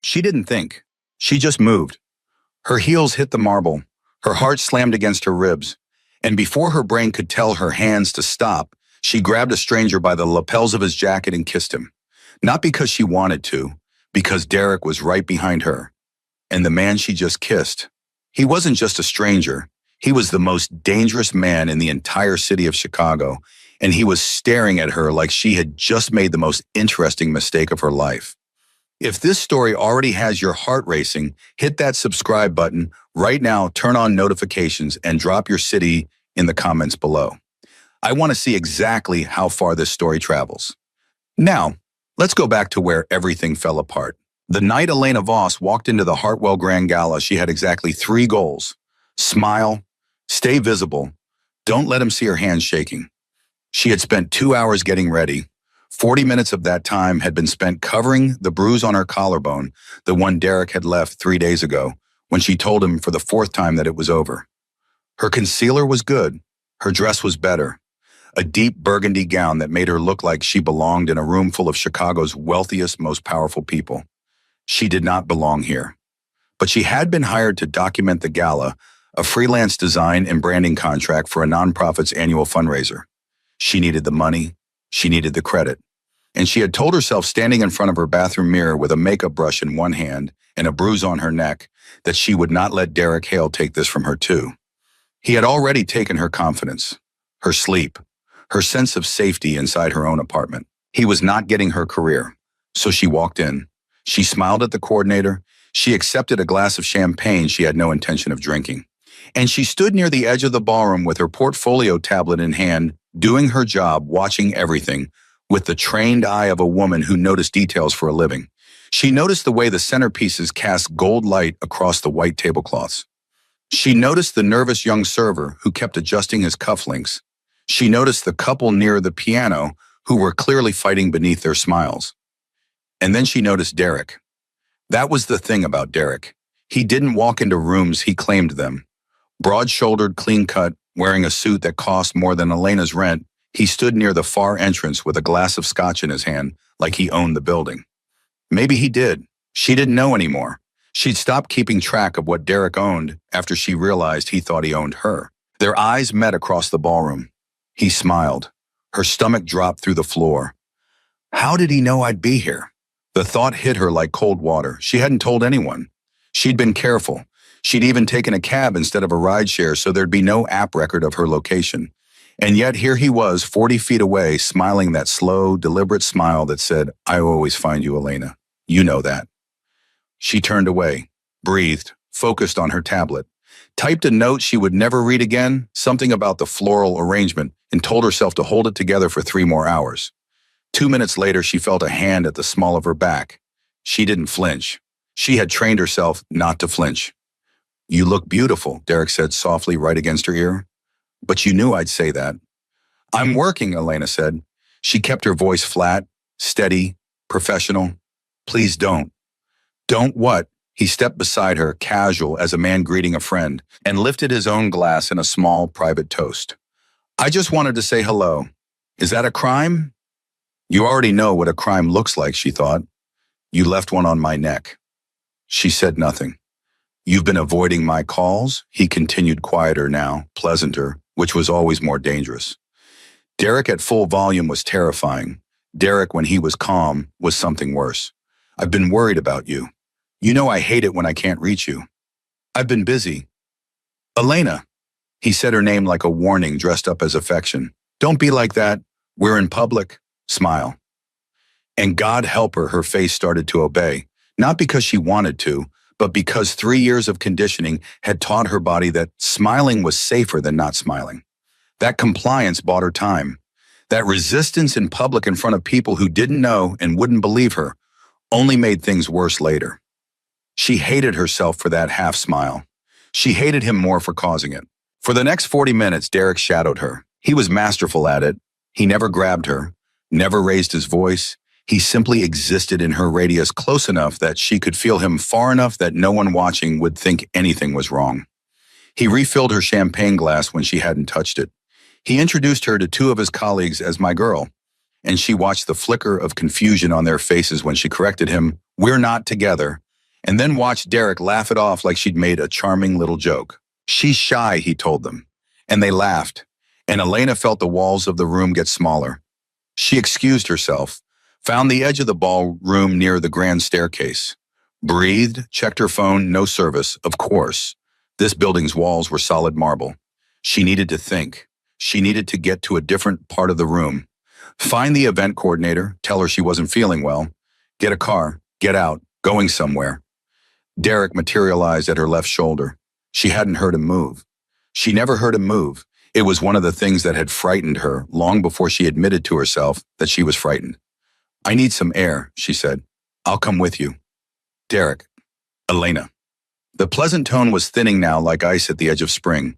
She didn't think. She just moved. Her heels hit the marble. Her heart slammed against her ribs. And before her brain could tell her hands to stop, she grabbed a stranger by the lapels of his jacket and kissed him. Not because she wanted to, because Derek was right behind her. And the man she just kissed, he wasn't just a stranger. He was the most dangerous man in the entire city of Chicago, and he was staring at her like she had just made the most interesting mistake of her life. If this story already has your heart racing, hit that subscribe button right now, turn on notifications, and drop your city in the comments below. I want to see exactly how far this story travels. Now, let's go back to where everything fell apart. The night Elena Voss walked into the Hartwell Grand Gala, she had exactly 3 goals. Smile, stay visible, don't let him see her hands shaking. She had spent 2 hours getting ready. 40 minutes of that time had been spent covering the bruise on her collarbone, the one Derek had left 3 days ago, when she told him for the 4th time that it was over. Her concealer was good. Her dress was better. A deep burgundy gown that made her look like she belonged in a room full of Chicago's wealthiest, most powerful people. She did not belong here. But she had been hired to document the gala, a freelance design and branding contract for a nonprofit's annual fundraiser. She needed the money. She needed the credit. And she had told herself, standing in front of her bathroom mirror with a makeup brush in one hand and a bruise on her neck, that she would not let Derek Hale take this from her too. He had already taken her confidence, her sleep, her sense of safety inside her own apartment. He was not getting her career. So she walked in. She smiled at the coordinator. She accepted a glass of champagne she had no intention of drinking. And she stood near the edge of the ballroom with her portfolio tablet in hand, doing her job, watching everything, with the trained eye of a woman who noticed details for a living. She noticed the way the centerpieces cast gold light across the white tablecloths. She noticed the nervous young server who kept adjusting his cufflinks. She noticed the couple near the piano who were clearly fighting beneath their smiles. And then she noticed Derek. That was the thing about Derek. He didn't walk into rooms, he claimed them. Broad-shouldered, clean-cut, wearing a suit that cost more than Elena's rent, he stood near the far entrance with a glass of scotch in his hand, like he owned the building. Maybe he did. She didn't know anymore. She'd stopped keeping track of what Derek owned after she realized he thought he owned her. Their eyes met across the ballroom. He smiled. Her stomach dropped through the floor. How did he know I'd be here? The thought hit her like cold water. She hadn't told anyone. She'd been careful. She'd even taken a cab instead of a rideshare so there'd be no app record of her location. And yet here he was, 40 feet away, smiling that slow, deliberate smile that said, "I always find you, Elena. You know that." She turned away, breathed, focused on her tablet, typed a note she would never read again, something about the floral arrangement, and told herself to hold it together for 3 more hours. 2 minutes later, she felt a hand at the small of her back. She didn't flinch. She had trained herself not to flinch. "You look beautiful," Derek said softly right against her ear. "But you knew I'd say that." "I'm working," Elena said. She kept her voice flat, steady, professional. "Please don't." "Don't what?" He stepped beside her, casual as a man greeting a friend, and lifted his own glass in a small, private toast. "I just wanted to say hello. Is that a crime?" "You already know what a crime looks like," she thought. "You left one on my neck." She said nothing. "You've been avoiding my calls?" He continued, quieter now, pleasanter, which was always more dangerous. Derek at full volume was terrifying. Derek, when he was calm, was something worse. "I've been worried about you. You know I hate it when I can't reach you. I've been busy." "Elena." He said her name like a warning dressed up as affection. "Don't be like that. We're in public. Smile." And God help her, her face started to obey. Not because she wanted to, but because 3 years of conditioning had taught her body that smiling was safer than not smiling. That compliance bought her time. That resistance in public in front of people who didn't know and wouldn't believe her only made things worse later. She hated herself for that half smile. She hated him more for causing it. For the next 40 minutes, Derek shadowed her. He was masterful at it. He never grabbed her, never raised his voice. He simply existed in her radius close enough that she could feel him far enough that no one watching would think anything was wrong. He refilled her champagne glass when she hadn't touched it. He introduced her to 2 of his colleagues as my girl, and she watched the flicker of confusion on their faces when she corrected him. "We're not together. and then watched Derek laugh it off like she'd made a charming little joke. She's shy, he told them, and they laughed, and Elena felt the walls of the room get smaller. She excused herself, found the edge of the ballroom near the grand staircase, breathed, checked her phone, no service, of course. This building's walls were solid marble. She needed to think. She needed to get to a different part of the room. Find the event coordinator, tell her she wasn't feeling well, get a car, get out, going somewhere. Derek materialized at her left shoulder. She hadn't heard him move. She never heard him move. It was one of the things that had frightened her long before she admitted to herself that she was frightened. I need some air, she said. I'll come with you. Derek. Elena. The pleasant tone was thinning now like ice at the edge of spring.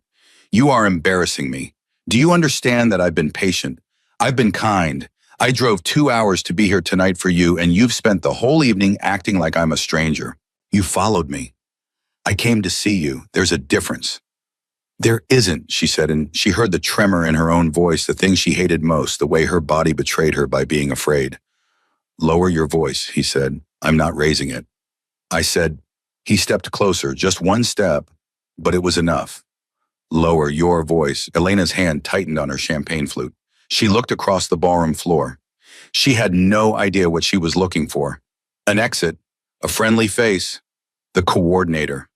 You are embarrassing me. Do you understand that I've been patient? I've been kind. I drove 2 hours to be here tonight for you, and you've spent the whole evening acting like I'm a stranger. You followed me. I came to see you. There's a difference. There isn't, she said, and she heard the tremor in her own voice, the thing she hated most, the way her body betrayed her by being afraid. Lower your voice, he said. I'm not raising it. I said. He stepped closer, just one step, but it was enough. Lower your voice. Elena's hand tightened on her champagne flute. She looked across the ballroom floor. She had no idea what she was looking for. An exit, a friendly face, the coordinator.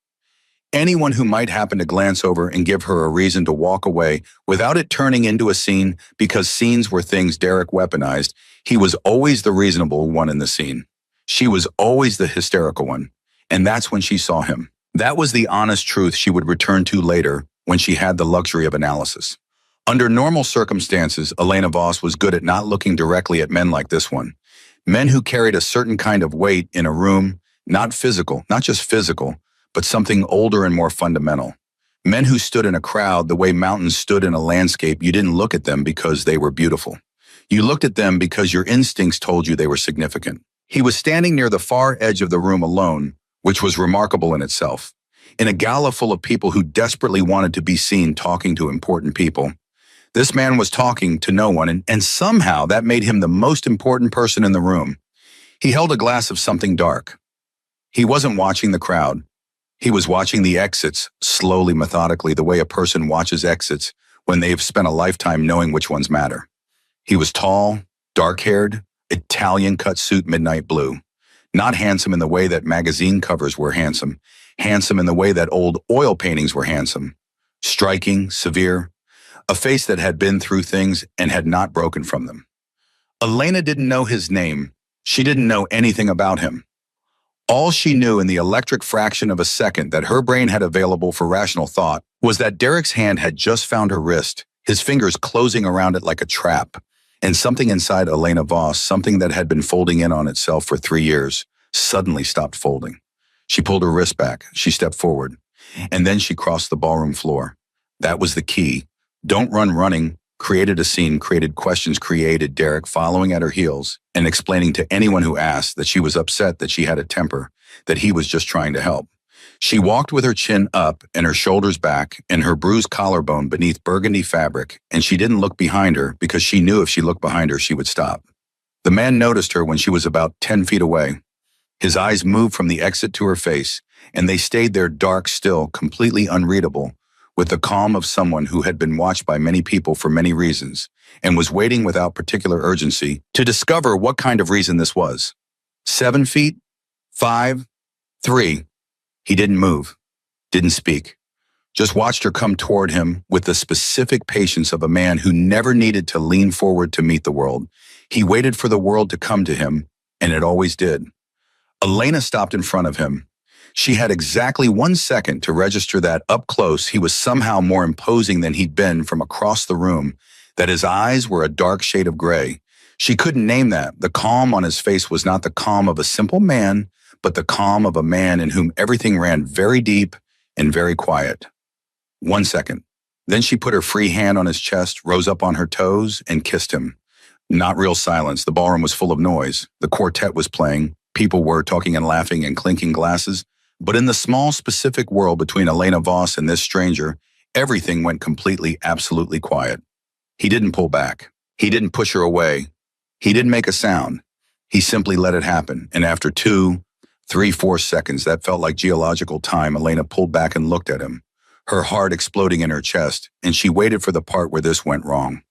Anyone who might happen to glance over and give her a reason to walk away without it turning into a scene, because scenes were things Derek weaponized. He was always the reasonable one in the scene. She was always the hysterical one. And that's when she saw him. That was the honest truth she would return to later when she had the luxury of analysis. Under normal circumstances, Elena Voss was good at not looking directly at men like this one. Men who carried a certain kind of weight in a room, not physical, not just physical, but something older and more fundamental. Men who stood in a crowd the way mountains stood in a landscape. You didn't look at them because they were beautiful. You looked at them because your instincts told you they were significant. He was standing near the far edge of the room alone, which was remarkable in itself. In a gala full of people who desperately wanted to be seen talking to important people, this man was talking to no one, and somehow that made him the most important person in the room. He held a glass of something dark. He wasn't watching the crowd. He was watching the exits, slowly, methodically, the way a person watches exits when they've spent a lifetime knowing which ones matter. He was tall, dark-haired, Italian-cut suit, midnight blue. Not handsome in the way that magazine covers were handsome. Handsome in the way that old oil paintings were handsome. Striking, severe. A face that had been through things and had not broken from them. Elena didn't know his name. She didn't know anything about him. All she knew in the electric fraction of a second that her brain had available for rational thought was that Derek's hand had just found her wrist, his fingers closing around it like a trap. And something inside Elena Voss, something that had been folding in on itself for 3 years, suddenly stopped folding. She pulled her wrist back. She stepped forward. And then she crossed the ballroom floor. That was the key. Don't run running. Created a scene, created questions, created Derek following at her heels and explaining to anyone who asked that she was upset, that she had a temper, that he was just trying to help. She walked with her chin up and her shoulders back and her bruised collarbone beneath burgundy fabric, and she didn't look behind her because she knew if she looked behind her, she would stop. The man noticed her when she was about 10 feet away. His eyes moved from the exit to her face, and they stayed there dark still, completely unreadable, with the calm of someone who had been watched by many people for many reasons, and was waiting without particular urgency to discover what kind of reason this was. 7 feet? 5? 3? He didn't move, didn't speak, just watched her come toward him with the specific patience of a man who never needed to lean forward to meet the world. He waited for the world to come to him, and it always did. Elena stopped in front of him. She had exactly 1 second to register that up close he was somehow more imposing than he'd been from across the room, that his eyes were a dark shade of gray. She couldn't name that. The calm on his face was not the calm of a simple man, but the calm of a man in whom everything ran very deep and very quiet. 1 second. Then she put her free hand on his chest, rose up on her toes, and kissed him. Not real silence. The ballroom was full of noise. The quartet was playing. People were talking and laughing and clinking glasses. But in the small, specific world between Elena Voss and this stranger, everything went completely, absolutely quiet. He didn't pull back. He didn't push her away. He didn't make a sound. He simply let it happen. And after 2, 3, 4 seconds, that felt like geological time. Elena pulled back and looked at him, her heart exploding in her chest, and she waited for the part where this went wrong.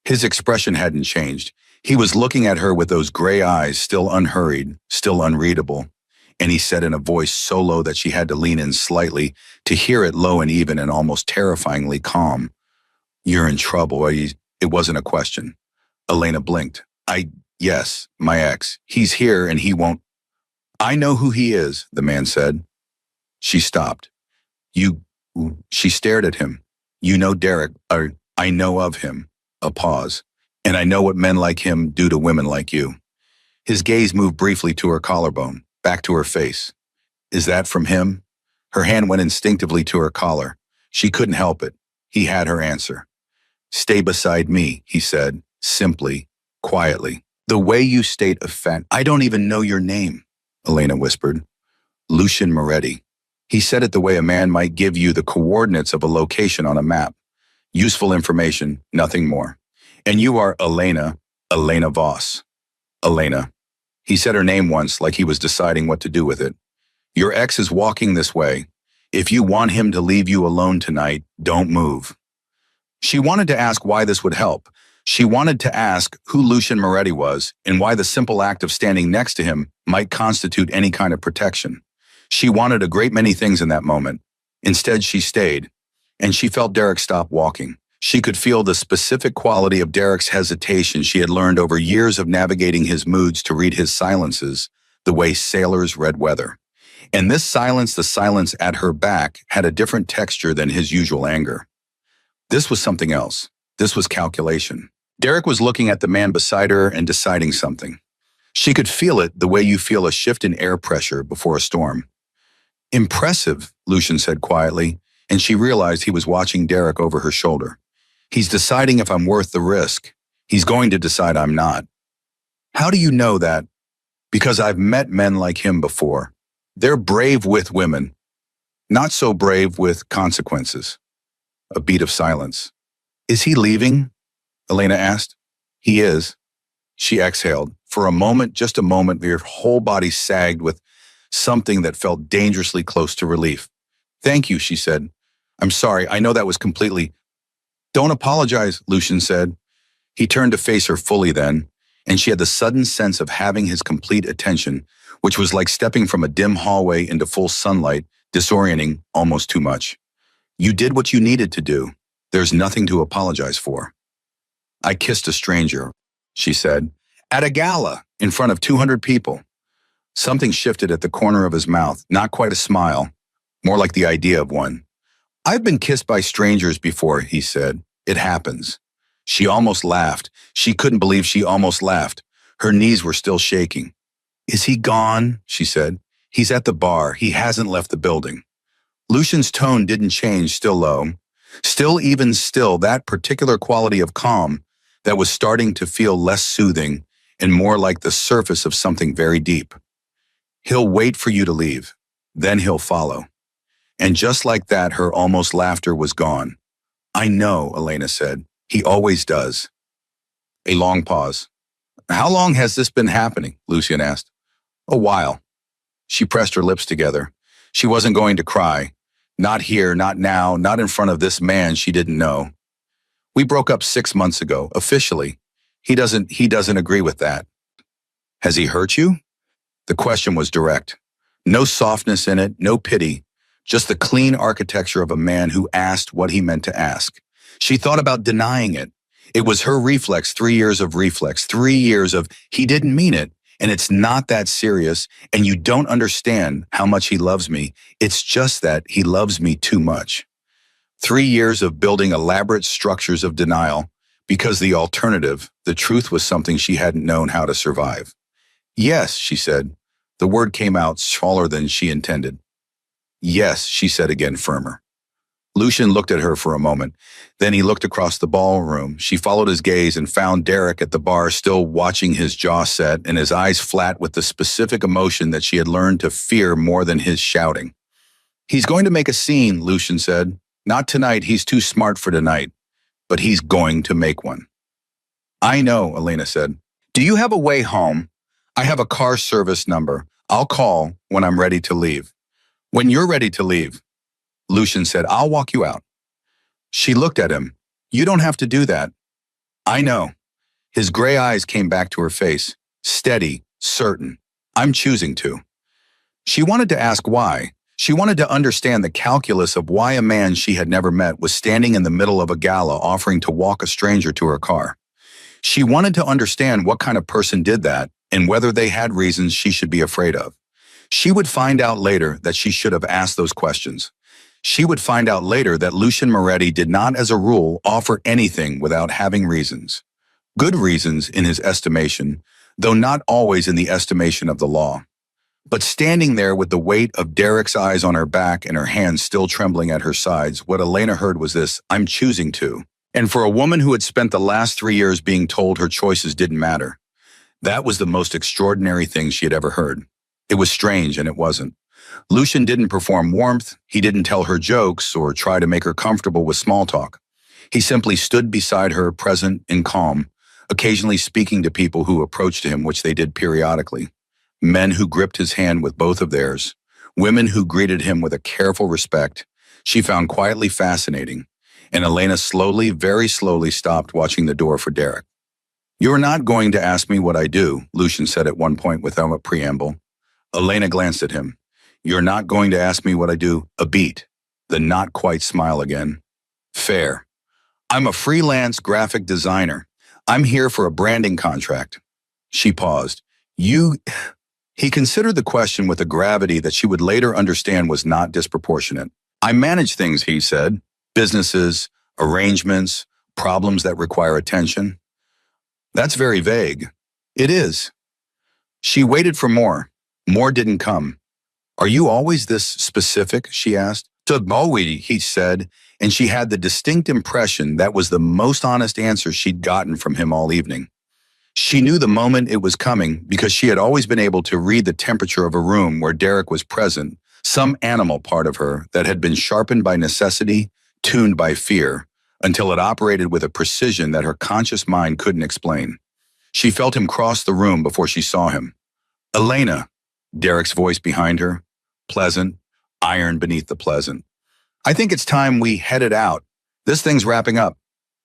His expression hadn't changed. He was looking at her with those gray eyes, still unhurried, still unreadable. And he said in a voice so low that she had to lean in slightly to hear it, low and even and almost terrifyingly calm. "You're in trouble." It wasn't a question. Elena blinked. Yes, my ex. He's here and he won't." "I know who he is," the man said. She stopped. "You," she stared at him. "You know Derek, or I know of him." A pause. "And I know what men like him do to women like you." His gaze moved briefly to her collarbone, back to her face. "Is that from him?" Her hand went instinctively to her collar. She couldn't help it. He had her answer. "Stay beside me," he said, simply, quietly. "The way you state offense." "I don't even know your name," Elena whispered. "Lucian Moretti." He said it the way a man might give you the coordinates of a location on a map. Useful information, nothing more. "And you are Elena Voss." "Elena." He said her name once like he was deciding what to do with it. "Your ex is walking this way. If you want him to leave you alone tonight, don't move." She wanted to ask why this would help. She wanted to ask who Lucian Moretti was and why the simple act of standing next to him might constitute any kind of protection. She wanted a great many things in that moment. Instead, she stayed, and she felt Derek stop walking. She could feel the specific quality of Derek's hesitation she had learned over years of navigating his moods to read his silences, the way sailors read weather. And this silence, the silence at her back, had a different texture than his usual anger. This was something else. This was calculation. Derek was looking at the man beside her and deciding something. She could feel it the way you feel a shift in air pressure before a storm. "Impressive," Lucian said quietly, and she realized he was watching Derek over her shoulder. "He's deciding if I'm worth the risk. He's going to decide I'm not." "How do you know that?" "Because I've met men like him before. They're brave with women, not so brave with consequences." A beat of silence. "Is he leaving?" Elena asked. "He is." She exhaled. For a moment, just a moment, her whole body sagged with something that felt dangerously close to relief. "Thank you," she said. "I'm sorry, I know that was completely—" "Don't apologize," Lucian said. He turned to face her fully then, and she had the sudden sense of having his complete attention, which was like stepping from a dim hallway into full sunlight, disorienting almost too much. "You did what you needed to do. There's nothing to apologize for." "I kissed a stranger," she said, "at a gala, in front of 200 people. Something shifted at the corner of his mouth, not quite a smile, more like the idea of one. "I've been kissed by strangers before," he said. "It happens." She almost laughed. She couldn't believe she almost laughed. Her knees were still shaking. "Is he gone?" she said. "He's at the bar. He hasn't left the building." Lucian's tone didn't change, still low. Still, even still, that particular quality of calm that was starting to feel less soothing and more like the surface of something very deep. "He'll wait for you to leave. Then he'll follow." And just like that, her almost laughter was gone. "I know," Elena said. "He always does." A long pause. "How long has this been happening?" Lucian asked. "A while." She pressed her lips together. She wasn't going to cry. Not here, not now, not in front of this man she didn't know. "We broke up 6 months ago, officially. He doesn't agree with that." "Has he hurt you?" The question was direct. No softness in it, no pity. Just the clean architecture of a man who asked what he meant to ask. She thought about denying it. It was her reflex, 3 years of reflex, 3 years of he didn't mean it, and it's not that serious, and you don't understand how much he loves me. It's just that he loves me too much. 3 years of building elaborate structures of denial, because the alternative, the truth, was something she hadn't known how to survive. "Yes," she said. The word came out smaller than she intended. "Yes," she said again, firmer. Lucian looked at her for a moment. Then he looked across the ballroom. She followed his gaze and found Derek at the bar, still watching, his jaw set and his eyes flat with the specific emotion that she had learned to fear more than his shouting. "He's going to make a scene," Lucian said. "Not tonight, he's too smart for tonight. But he's going to make one." "I know," Elena said. "Do you have a way home?" "I have a car service number. I'll call when I'm ready to leave. When you're ready to leave, Lucian said, I'll walk you out. She looked at him. You don't have to do that. I know. His gray eyes came back to her face, steady, certain. I'm choosing to. She wanted to ask why. She wanted to understand the calculus of why a man she had never met was standing in the middle of a gala offering to walk a stranger to her car. She wanted to understand what kind of person did that and whether they had reasons she should be afraid of. She would find out later that she should have asked those questions. She would find out later that Lucian Moretti did not, as a rule, offer anything without having reasons. Good reasons in his estimation, though not always in the estimation of the law. But standing there with the weight of Derek's eyes on her back and her hands still trembling at her sides, what Elena heard was this, I'm choosing to. And for a woman who had spent the last 3 years being told her choices didn't matter, that was the most extraordinary thing she had ever heard. It was strange, and it wasn't. Lucian didn't perform warmth, he didn't tell her jokes or try to make her comfortable with small talk. He simply stood beside her, present and calm, occasionally speaking to people who approached him, which they did periodically. Men who gripped his hand with both of theirs, women who greeted him with a careful respect, she found quietly fascinating, and Elena slowly, very slowly stopped watching the door for Derek. You're not going to ask me what I do, Lucian said at one point without a preamble. Elena glanced at him. You're not going to ask me what I do, a beat. The not quite smile again. Fair. I'm a freelance graphic designer. I'm here for a branding contract. She paused. He considered the question with a gravity that she would later understand was not disproportionate. I manage things, he said. Businesses, arrangements, problems that require attention. That's very vague. It is. She waited for more. More didn't come. Are you always this specific, she asked. Always, he said, and she had the distinct impression that was the most honest answer she'd gotten from him all evening. She knew the moment it was coming because she had always been able to read the temperature of a room where Derek was present, some animal part of her that had been sharpened by necessity, tuned by fear, until it operated with a precision that her conscious mind couldn't explain. She felt him cross the room before she saw him. Elena, Derek's voice behind her, pleasant, iron beneath the pleasant. I think it's time we headed out. This thing's wrapping up.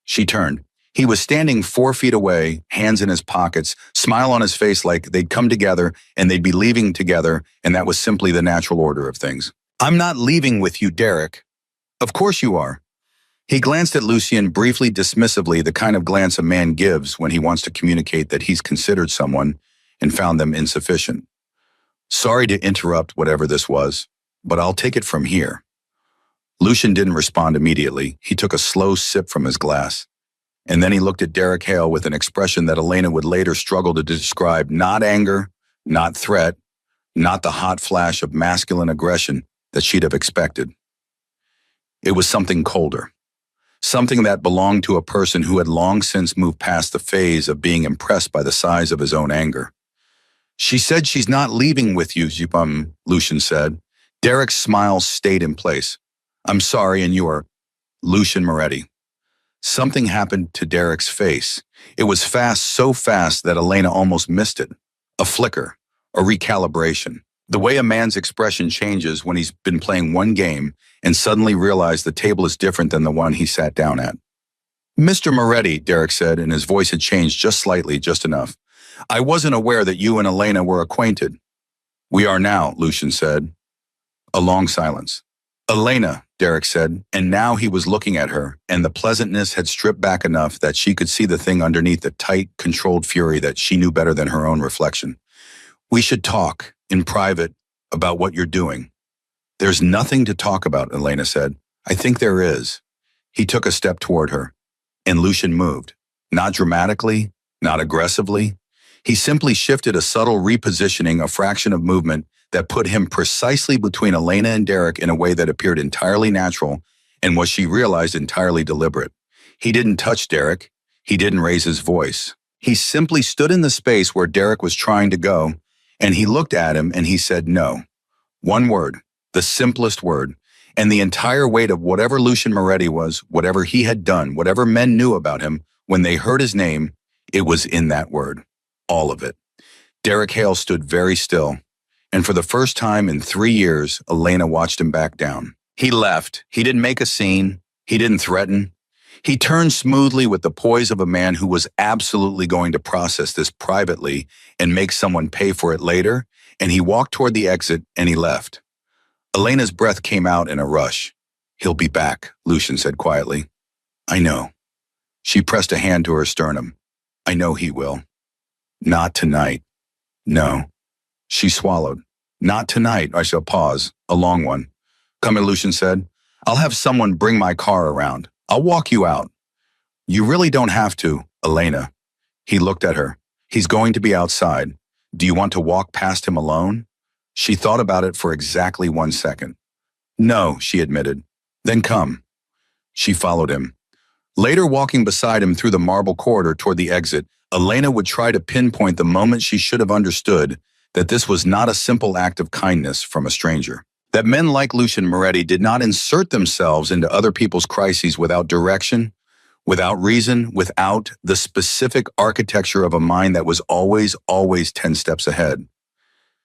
She turned. He was standing 4 feet away, hands in his pockets, smile on his face like they'd come together and they'd be leaving together, and that was simply the natural order of things. I'm not leaving with you, Derek. Of course you are. He glanced at Lucian briefly dismissively, the kind of glance a man gives when he wants to communicate that he's considered someone and found them insufficient. Sorry to interrupt whatever this was, but I'll take it from here. Lucian didn't respond immediately. He took a slow sip from his glass. And then he looked at Derek Hale with an expression that Elena would later struggle to describe, not anger, not threat, not the hot flash of masculine aggression that she'd have expected. It was something colder, something that belonged to a person who had long since moved past the phase of being impressed by the size of his own anger. She said she's not leaving with you, Lucian said. Derek's smile stayed in place. I'm sorry, and you are Lucian Moretti. Something happened to Derek's face. It was fast, so fast that Elena almost missed it. A flicker, a recalibration. The way a man's expression changes when he's been playing one game and suddenly realized the table is different than the one he sat down at. Mr. Moretti, Derek said, and his voice had changed just slightly, just enough. I wasn't aware that you and Elena were acquainted. We are now, Lucian said. A long silence. Elena, Derek said, and now he was looking at her, and the pleasantness had stripped back enough that she could see the thing underneath the tight, controlled fury that she knew better than her own reflection. We should talk, in private, about what you're doing. There's nothing to talk about, Elena said. I think there is. He took a step toward her, and Lucian moved. Not dramatically, not aggressively. He simply shifted a subtle repositioning, a fraction of movement that put him precisely between Elena and Derek in a way that appeared entirely natural and was, she realized, entirely deliberate. He didn't touch Derek. He didn't raise his voice. He simply stood in the space where Derek was trying to go, and he looked at him and he said no. One word, the simplest word, and the entire weight of whatever Lucian Moretti was, whatever he had done, whatever men knew about him, when they heard his name, it was in that word. All of it. Derek Hale stood very still, And for the first time in 3 years, Elena watched him back down. He left. He didn't make a scene. He didn't threaten. He turned smoothly with the poise of a man who was absolutely going to process this privately and make someone pay for it later, and he walked toward the exit and he left. Elena's breath came out in a rush. "He'll be back," Lucian said quietly. "I know." She pressed a hand to her sternum. "I know he will." "Not tonight." "No." She swallowed. "Not tonight." I shall pause. A long one. "Come in," Lucian said. "I'll have someone bring my car around. I'll walk you out." "You really don't have to, Elena." He looked at her. "He's going to be outside. Do you want to walk past him alone?" She thought about it for exactly 1 second. "No," she admitted. "Then come." She followed him. Later, walking beside him through the marble corridor toward the exit, Elena would try to pinpoint the moment she should have understood that this was not a simple act of kindness from a stranger. That men like Lucian Moretti did not insert themselves into other people's crises without direction, without reason, without the specific architecture of a mind that was always, always 10 steps ahead.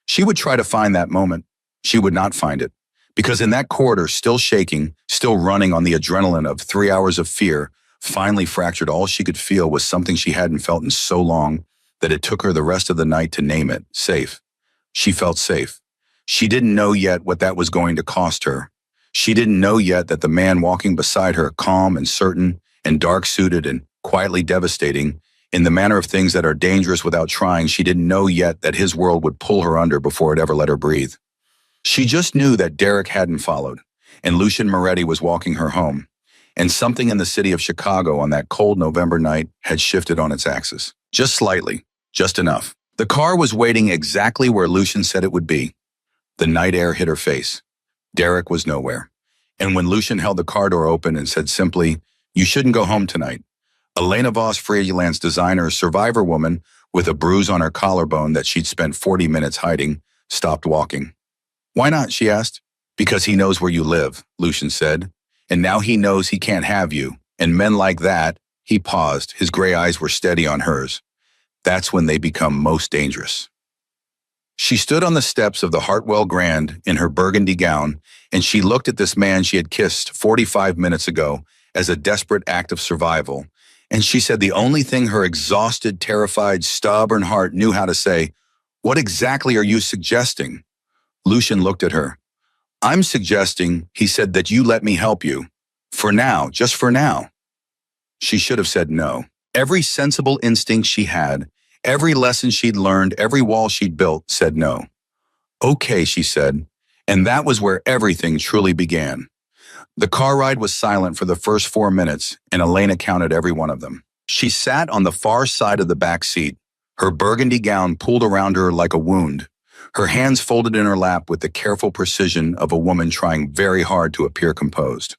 She would try to find that moment. She would not find it. Because in that corridor, still shaking, still running on the adrenaline of 3 hours of fear, finally fractured, all she could feel was something she hadn't felt in so long that it took her the rest of the night to name it: safe. She felt safe. She didn't know yet what that was going to cost her. She didn't know yet that the man walking beside her, calm and certain and dark-suited and quietly devastating, in the manner of things that are dangerous without trying, she didn't know yet that his world would pull her under before it ever let her breathe. She just knew that Derek hadn't followed, and Lucian Moretti was walking her home, and something in the city of Chicago on that cold November night had shifted on its axis. Just slightly, just enough. The car was waiting exactly where Lucian said it would be. The night air hit her face. Derek was nowhere. And when Lucian held the car door open and said simply, "You shouldn't go home tonight," Elena Voss, freelance designer, survivor woman with a bruise on her collarbone that she'd spent 40 minutes hiding, stopped walking. "Why not?" she asked. "Because he knows where you live," Lucian said. "And now he knows he can't have you. And men like that," he paused, his gray eyes were steady on hers. "That's when they become most dangerous." She stood on the steps of the Hartwell Grand in her burgundy gown, and she looked at this man she had kissed 45 minutes ago as a desperate act of survival, and she said the only thing her exhausted, terrified, stubborn heart knew how to say: "What exactly are you suggesting?" Lucian looked at her. "I'm suggesting," he said, "that you let me help you. For now, just for now." She should have said no. Every sensible instinct she had, every lesson she'd learned, every wall she'd built, said no. "Okay," she said, and that was where everything truly began. The car ride was silent for the first 4 minutes, and Elena counted every one of them. She sat on the far side of the back seat, her burgundy gown pulled around her like a wound, her hands folded in her lap with the careful precision of a woman trying very hard to appear composed.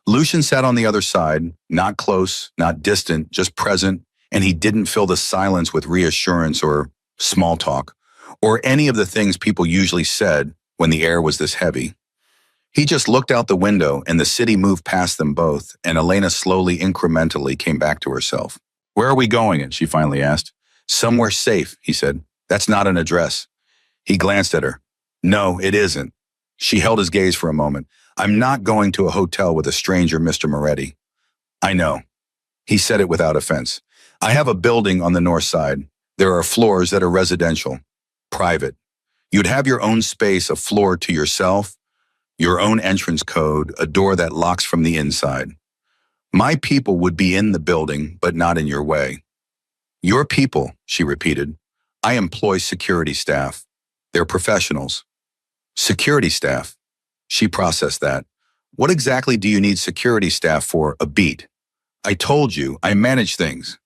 Lucian sat on the other side, not close, not distant, just present, and he didn't fill the silence with reassurance or small talk, or any of the things people usually said when the air was this heavy. He just looked out the window, and the city moved past them both, and Elena slowly, incrementally came back to herself. "Where are we going?" she finally asked. "Somewhere safe," he said. "That's not an address." He glanced at her. "No, it isn't." She held his gaze for a moment. "I'm not going to a hotel with a stranger, Mr. Moretti." "I know." He said it without offense. "I have a building on the north side. There are floors that are residential, private. You'd have your own space, a floor to yourself, your own entrance code, a door that locks from the inside. My people would be in the building, but not in your way." "Your people," she repeated. "I employ security staff. They're professionals." "Security staff?" She processed that. "What exactly do you need security staff for? A beat?" "I told you, I manage things."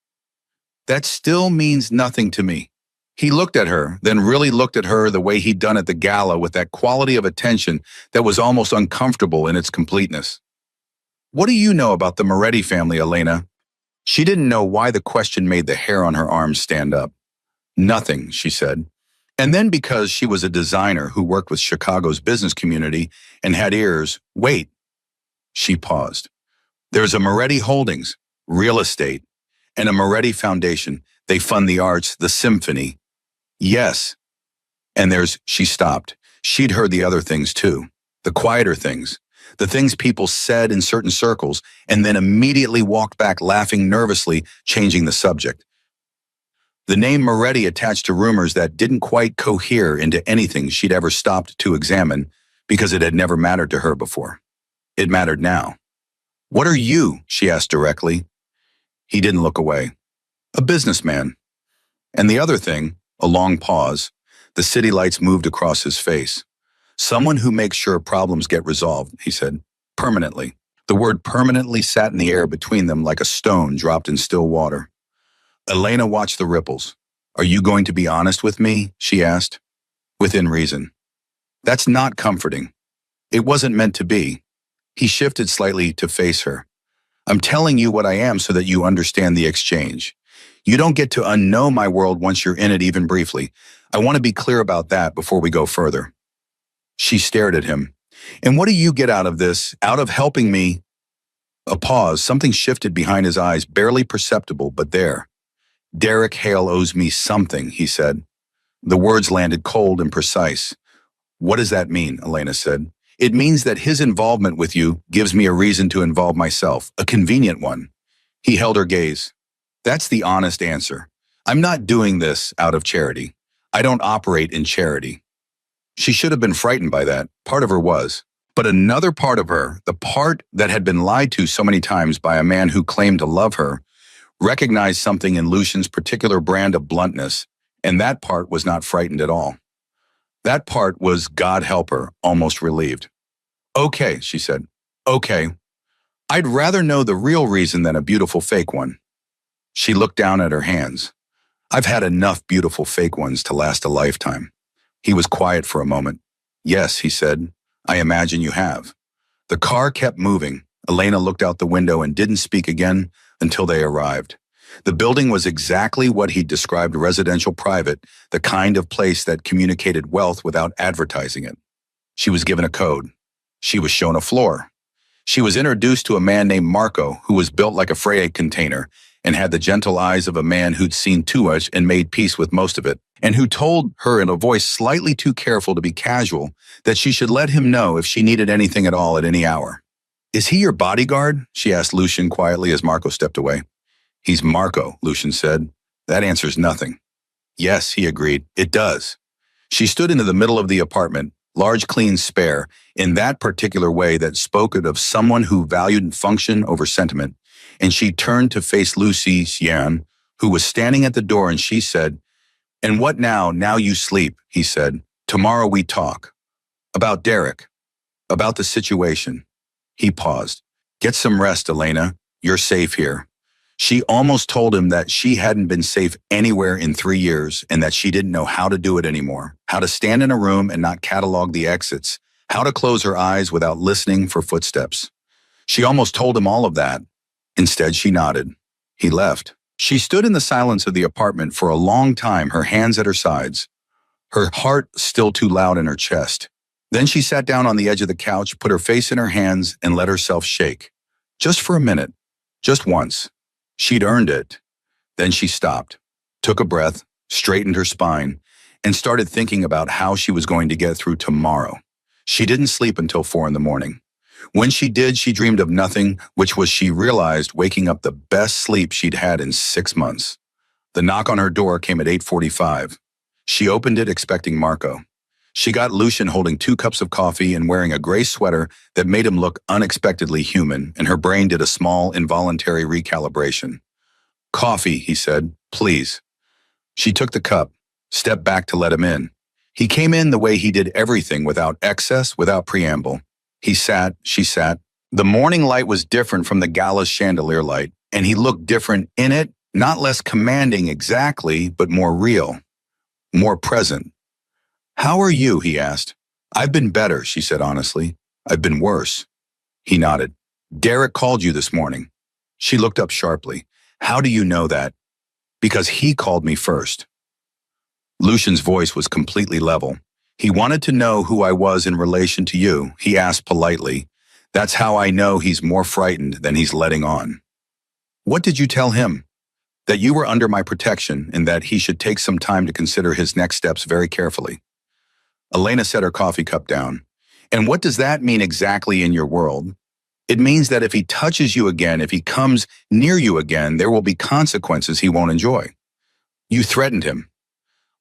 "That still means nothing to me." He looked at her, then really looked at her the way he'd done at the gala, with that quality of attention that was almost uncomfortable in its completeness. "What do you know about the Moretti family, Elena?" She didn't know why the question made the hair on her arms stand up. "Nothing," she said. And then, because she was a designer who worked with Chicago's business community and had ears, "Wait." She paused. "There's a Moretti Holdings, real estate, and a Moretti Foundation. They fund the arts, the symphony." "Yes." She stopped. She'd heard the other things too. The quieter things. The things people said in certain circles, and then immediately walked back laughing nervously, changing the subject. The name Moretti attached to rumors that didn't quite cohere into anything she'd ever stopped to examine because it had never mattered to her before. It mattered now. "What are you?" she asked directly. He didn't look away. "A businessman." And the other thing, a long pause, the city lights moved across his face. "Someone who makes sure problems get resolved," he said, "permanently." The word permanently sat in the air between them like a stone dropped in still water. Elena watched the ripples. "Are you going to be honest with me?" she asked. "Within reason." "That's not comforting." "It wasn't meant to be." He shifted slightly to face her. "I'm telling you what I am so that you understand the exchange. You don't get to unknow my world once you're in it even briefly. I want to be clear about that before we go further." She stared at him. "And what do you get out of this, out of helping me?" A pause, something shifted behind his eyes, barely perceptible, but there. "Derek Hale owes me something," he said. The words landed cold and precise. "What does that mean?" Elena said. "It means that his involvement with you gives me a reason to involve myself, a convenient one." He held her gaze. "That's the honest answer. I'm not doing this out of charity. I don't operate in charity." She should have been frightened by that. Part of her was. But another part of her, the part that had been lied to so many times by a man who claimed to love her, recognized something in Lucian's particular brand of bluntness, and that part was not frightened at all. That part was, God help her, almost relieved. "Okay," she said. "Okay. I'd rather know the real reason than a beautiful fake one." She looked down at her hands. "I've had enough beautiful fake ones to last a lifetime." He was quiet for a moment. "Yes," he said. "I imagine you have." The car kept moving. Elena looked out the window and didn't speak again until they arrived. The building was exactly what he'd described: residential private, the kind of place that communicated wealth without advertising it. She was given a code. She was shown a floor. She was introduced to a man named Marco, who was built like a Freyja container and had the gentle eyes of a man who'd seen too much and made peace with most of it, and who told her in a voice slightly too careful to be casual that she should let him know if she needed anything at all at any hour. "Is he your bodyguard?" she asked Lucian quietly as Marco stepped away. "He's Marco," Lucian said. "That answers nothing." "Yes," he agreed, "it does." She stood into the middle of the apartment, large, clean, spare, in that particular way that spoke of someone who valued function over sentiment, and she turned to face Lucy Xian, who was standing at the door, and she said, "And what now? Now you sleep," he said. "Tomorrow we talk. About Derek. About the situation." He paused. "Get some rest, Elena. You're safe here." She almost told him that she hadn't been safe anywhere in 3 years and that she didn't know how to do it anymore, how to stand in a room and not catalog the exits, how to close her eyes without listening for footsteps. She almost told him all of that. Instead, she nodded. He left. She stood in the silence of the apartment for a long time, her hands at her sides, her heart still too loud in her chest. Then she sat down on the edge of the couch, put her face in her hands, and let herself shake. Just for a minute. Just once. She'd earned it. Then she stopped, took a breath, straightened her spine, and started thinking about how she was going to get through tomorrow. She didn't sleep until 4 in the morning. When she did, she dreamed of nothing, which was, she realized, waking up the best sleep she'd had in 6 months. The knock on her door came at 8:45. She opened it expecting Marco. She got Lucian holding 2 cups of coffee and wearing a gray sweater that made him look unexpectedly human, and her brain did a small, involuntary recalibration. "Coffee," he said, "please." She took the cup, stepped back to let him in. He came in the way he did everything, without excess, without preamble. He sat, she sat. The morning light was different from the gala's chandelier light, and he looked different in it, not less commanding exactly, but more real, more present. "How are you?" he asked. "I've been better," she said honestly. "I've been worse." He nodded. "Derek called you this morning." She looked up sharply. "How do you know that?" "Because he called me first." Lucian's voice was completely level. "He wanted to know who I was in relation to you," he asked politely. "That's how I know he's more frightened than he's letting on." "What did you tell him?" "That you were under my protection and that he should take some time to consider his next steps very carefully." Elena set her coffee cup down. And what does that mean exactly in your world? It means that if he touches you again, if he comes near you again, there will be consequences he won't enjoy. You threatened him.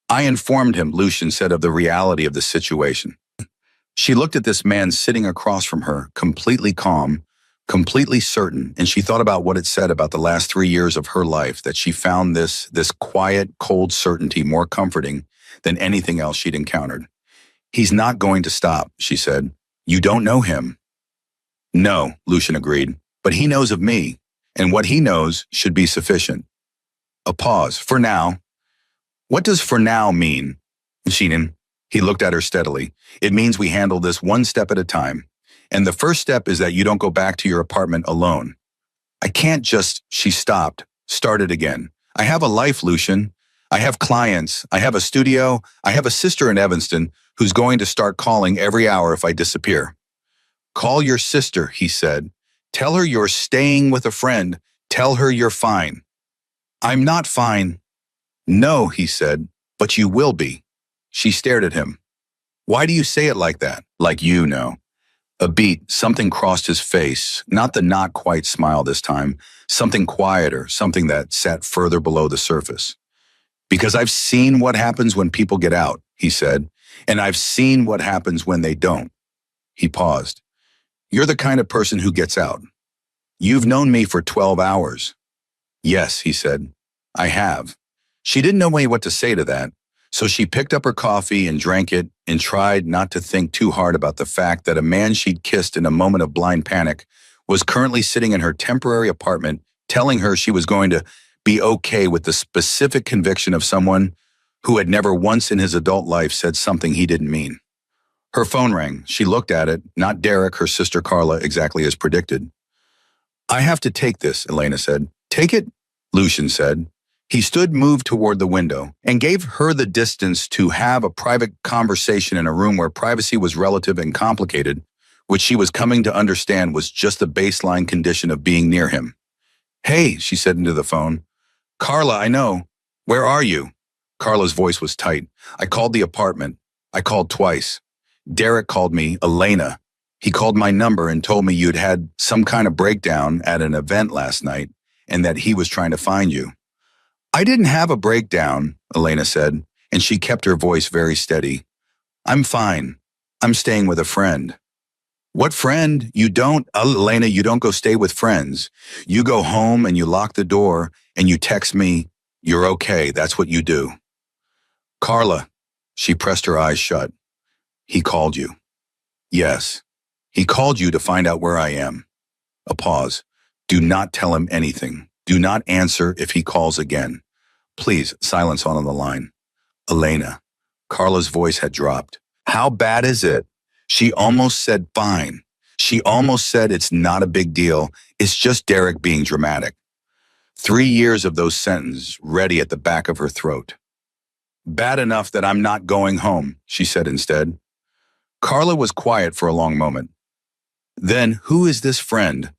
I informed him, Lucian said, of the reality of the situation. She looked at this man sitting across from her, completely calm, completely certain, and she thought about what it said about the last 3 years of her life, that she found this quiet, cold certainty more comforting than anything else she'd encountered. He's not going to stop, she said. You don't know him. No, Lucian agreed, but he knows of me, and what he knows should be sufficient. A pause. For now. What does for now mean? Sheenan, he looked at her steadily. It means we handle this one step at a time. And the first step is that you don't go back to your apartment alone. I can't just, she stopped, started again. I have a life, Lucian. I have clients. I have a studio. I have a sister in Evanston who's going to start calling every hour if I disappear. Call your sister, he said. Tell her you're staying with a friend. Tell her you're fine. I'm not fine. No, he said, but you will be. She stared at him. Why do you say it like that? Like you know. A beat, something crossed his face, not the not quite smile this time, something quieter, something that sat further below the surface. Because I've seen what happens when people get out, he said, and I've seen what happens when they don't. He paused. You're the kind of person who gets out. You've known me for 12 hours. Yes, he said, I have. She didn't know what to say to that, so she picked up her coffee and drank it and tried not to think too hard about the fact that a man she'd kissed in a moment of blind panic was currently sitting in her temporary apartment telling her she was going to be okay with the specific conviction of someone who had never once in his adult life said something he didn't mean. Her phone rang. She looked at it, not Derek, her sister Carla, exactly as predicted. I have to take this, Elena said. Take it? Lucian said. He stood, moved toward the window, and gave her the distance to have a private conversation in a room where privacy was relative and complicated, which she was coming to understand was just the baseline condition of being near him. Hey, she said into the phone. Carla, I know. Where are you? Carla's voice was tight. I called the apartment. I called twice. Derek called me, Elena. He called my number and told me you'd had some kind of breakdown at an event last night and that he was trying to find you. I didn't have a breakdown, Elena said, and she kept her voice very steady. I'm fine. I'm staying with a friend. What friend? You don't, Elena, you don't go stay with friends. You go home and you lock the door and you text me, you're okay, that's what you do. Carla, she pressed her eyes shut. He called you. Yes, he called you to find out where I am. A pause. Do not tell him anything. Do not answer if he calls again. Please, silence on the line. Elena. Carla's voice had dropped. How bad is it? She almost said fine. She almost said it's not a big deal. It's just Derek being dramatic. 3 years of those sentences ready at the back of her throat. Bad enough that I'm not going home, she said instead. Carla was quiet for a long moment. Then, who is this friend?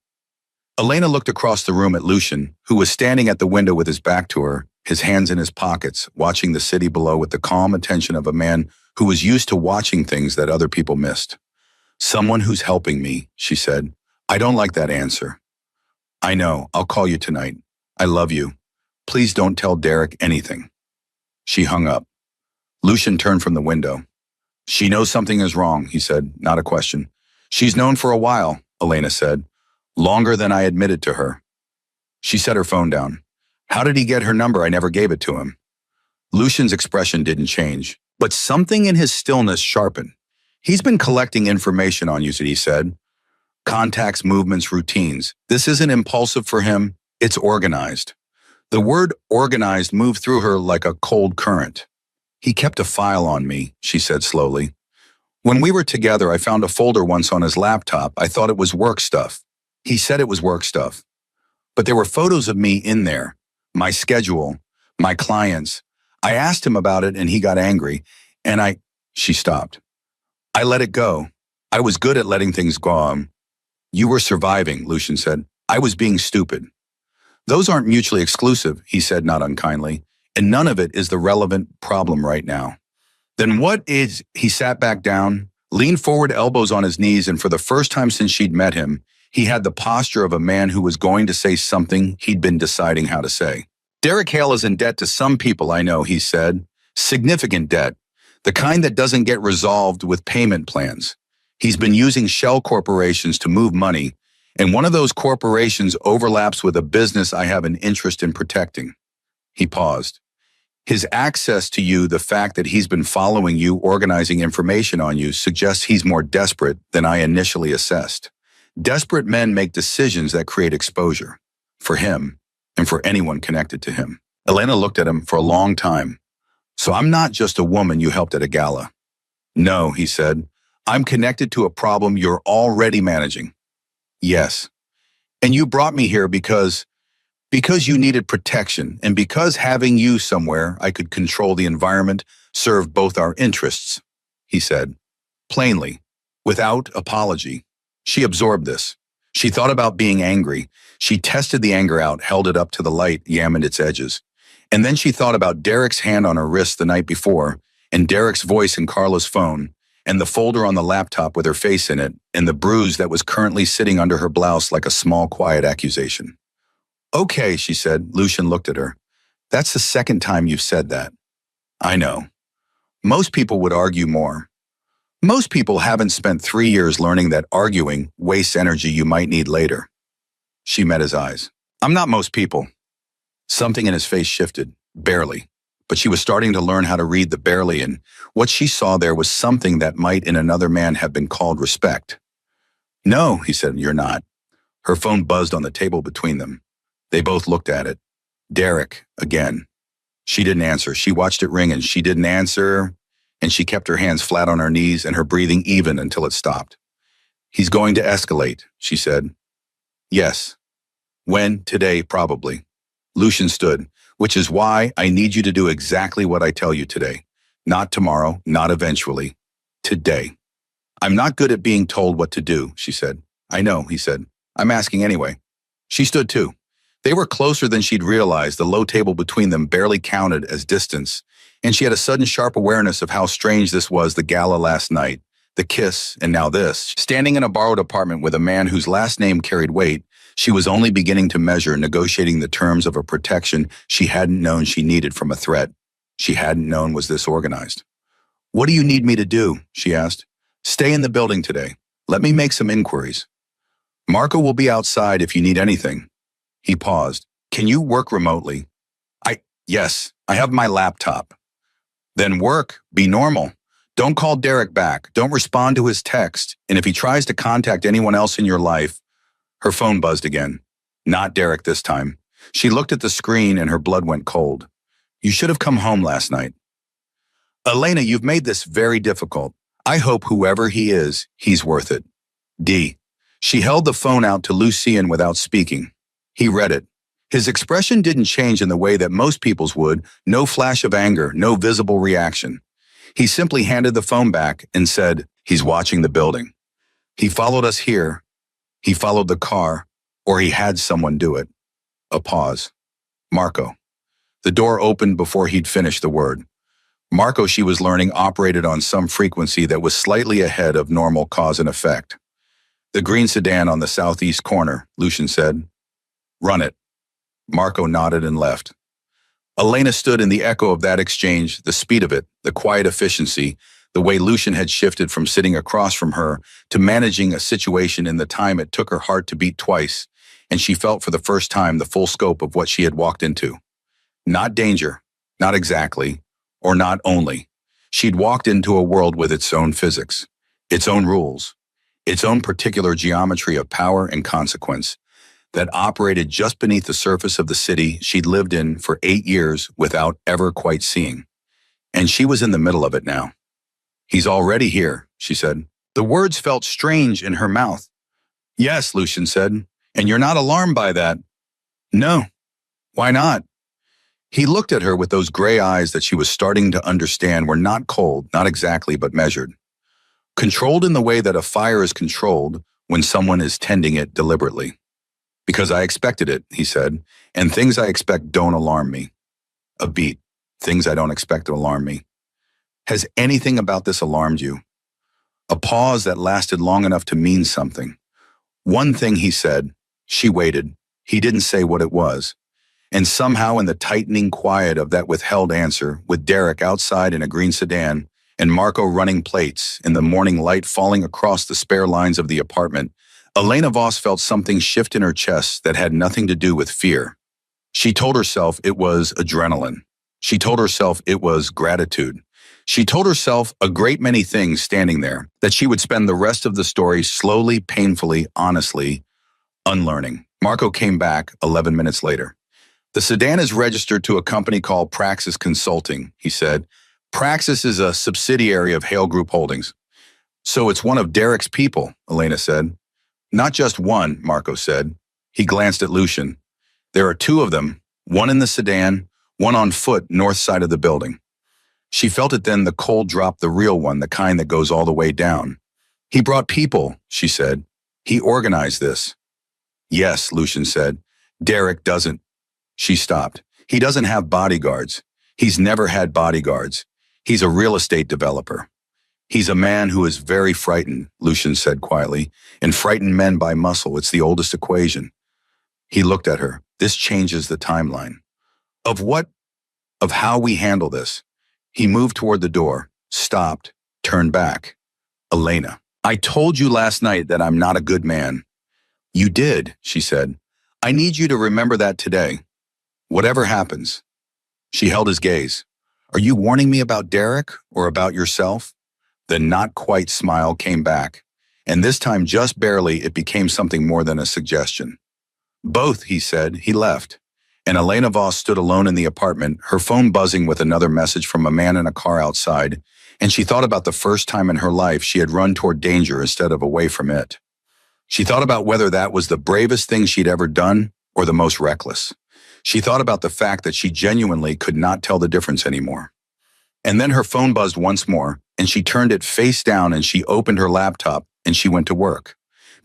Elena looked across the room at Lucian, who was standing at the window with his back to her, his hands in his pockets, watching the city below with the calm attention of a man who was used to watching things that other people missed. Someone who's helping me, she said. I don't like that answer. I know, I'll call you tonight. I love you. Please don't tell Derek anything. She hung up. Lucian turned from the window. She knows something is wrong, he said, not a question. She's known for a while, Elena said. Longer than I admitted to her. She set her phone down. How did he get her number? I never gave it to him. Lucian's expression didn't change, but something in his stillness sharpened. He's been collecting information on you, he said. Contacts, movements, routines. This isn't impulsive for him, it's organized. The word organized moved through her like a cold current. He kept a file on me, she said slowly. When we were together, I found a folder once on his laptop. I thought it was work stuff. He said it was work stuff. But there were photos of me in there, my schedule, my clients. I asked him about it and he got angry, and she stopped. I let it go. I was good at letting things go. You were surviving, Lucian said. I was being stupid. Those aren't mutually exclusive, he said not unkindly, and none of it is the relevant problem right now. Then what is, he sat back down, leaned forward, elbows on his knees, and for the first time since she'd met him, he had the posture of a man who was going to say something he'd been deciding how to say. Derek Hale is in debt to some people I know, he said. Significant debt. The kind that doesn't get resolved with payment plans. He's been using shell corporations to move money, and one of those corporations overlaps with a business I have an interest in protecting. He paused. His access to you, the fact that he's been following you, organizing information on you, suggests he's more desperate than I initially assessed. Desperate men make decisions that create exposure. For him, and for anyone connected to him. Elena looked at him for a long time. So I'm not just a woman you helped at a gala. No, he said. I'm connected to a problem you're already managing. Yes. And you brought me here because you needed protection, and because having you somewhere I could control the environment served both our interests, he said. Plainly, without apology. She absorbed this. She thought about being angry. She tested the anger out, held it up to the light, examined its edges. And then she thought about Derek's hand on her wrist the night before, and Derek's voice in Carla's phone, and the folder on the laptop with her face in it, and the bruise that was currently sitting under her blouse like a small, quiet accusation. Okay, she said. Lucian looked at her. That's the second time you've said that. I know. Most people would argue more. Most people haven't spent 3 years learning that arguing wastes energy you might need later. She met his eyes. I'm not most people. Something in his face shifted, barely, but she was starting to learn how to read the barely, and what she saw there was something that might in another man have been called respect. No, he said, you're not. Her phone buzzed on the table between them. They both looked at it. Derek, again. She didn't answer. She watched it ring, and she didn't answer, and she kept her hands flat on her knees and her breathing even until it stopped. He's going to escalate, she said. Yes. When? Today, probably. Lucian stood, which is why I need you to do exactly what I tell you today. Not tomorrow, not eventually. Today. I'm not good at being told what to do, she said. I know, he said. I'm asking anyway. She stood too. They were closer than she'd realized. The low table between them barely counted as distance, and she had a sudden sharp awareness of how strange this was, the gala last night, the kiss, and now this. Standing in a borrowed apartment with a man whose last name carried weight, she was only beginning to measure, negotiating the terms of a protection she hadn't known she needed from a threat she hadn't known was this organized. What do you need me to do? She asked. Stay in the building today. Let me make some inquiries. Marco will be outside if you need anything. He paused. Can you work remotely? Yes, I have my laptop. Then work, be normal. Don't call Derek back. Don't respond to his text. And if he tries to contact anyone else in your life, her phone buzzed again. Not Derek this time. She looked at the screen and her blood went cold. You should have come home last night. Elena, you've made this very difficult. I hope whoever he is, he's worth it. D. She held the phone out to Lucian without speaking. He read it. His expression didn't change in the way that most people's would, no flash of anger, no visible reaction. He simply handed the phone back and said, he's watching the building. He followed us here. He followed the car, or he had someone do it. A pause. Marco. The door opened before he'd finished the word. Marco, she was learning, operated on some frequency that was slightly ahead of normal cause and effect. The green sedan on the southeast corner, Lucian said. Run it. Marco nodded and left. Elena stood in the echo of that exchange, the speed of it, the quiet efficiency, the way Lucian had shifted from sitting across from her to managing a situation in the time it took her heart to beat twice, and she felt for the first time the full scope of what she had walked into. Not danger, not exactly, or not only. She'd walked into a world with its own physics, its own rules, its own particular geometry of power and consequence, that operated just beneath the surface of the city she'd lived in for 8 years without ever quite seeing. And she was in the middle of it now. He's already here, she said. The words felt strange in her mouth. Yes, Lucian said. And you're not alarmed by that? No. Why not? He looked at her with those gray eyes that she was starting to understand were not cold, not exactly, but measured. Controlled in the way that a fire is controlled when someone is tending it deliberately. Because I expected it, he said, and things I expect don't alarm me. A beat. Things I don't expect to alarm me. Has anything about this alarmed you? A pause that lasted long enough to mean something. One thing he said. She waited. He didn't say what it was. And somehow in the tightening quiet of that withheld answer, with Derek outside in a green sedan and Marco running plates and the morning light falling across the spare lines of the apartment, Elena Voss felt something shift in her chest that had nothing to do with fear. She told herself it was adrenaline. She told herself it was gratitude. She told herself a great many things standing there that she would spend the rest of the story slowly, painfully, honestly, unlearning. Marco came back 11 minutes later. The sedan is registered to a company called Praxis Consulting, he said. Praxis is a subsidiary of Hale Group Holdings. So it's one of Derek's people, Elena said. Not just one, Marco said. He glanced at Lucian. There are two of them, one in the sedan, one on foot north side of the building. She felt it then, the cold drop, the real one, the kind that goes all the way down. He brought people, she said. He organized this. Yes, Lucian said. Derek doesn't. She stopped. He doesn't have bodyguards. He's never had bodyguards. He's a real estate developer. He's a man who is very frightened, Lucian said quietly, and frightened men by muscle. It's the oldest equation. He looked at her. This changes the timeline. Of what? Of how we handle this. He moved toward the door, stopped, turned back. Elena, I told you last night that I'm not a good man. You did, she said. I need you to remember that today. Whatever happens. She held his gaze. Are you warning me about Derek or about yourself? The not quite smile came back, and this time just barely it became something more than a suggestion. Both, he said. He left, and Elena Voss stood alone in the apartment, her phone buzzing with another message from a man in a car outside, and she thought about the first time in her life she had run toward danger instead of away from it. She thought about whether that was the bravest thing she'd ever done or the most reckless. She thought about the fact that she genuinely could not tell the difference anymore. And then her phone buzzed once more, and she turned it face down and she opened her laptop and she went to work.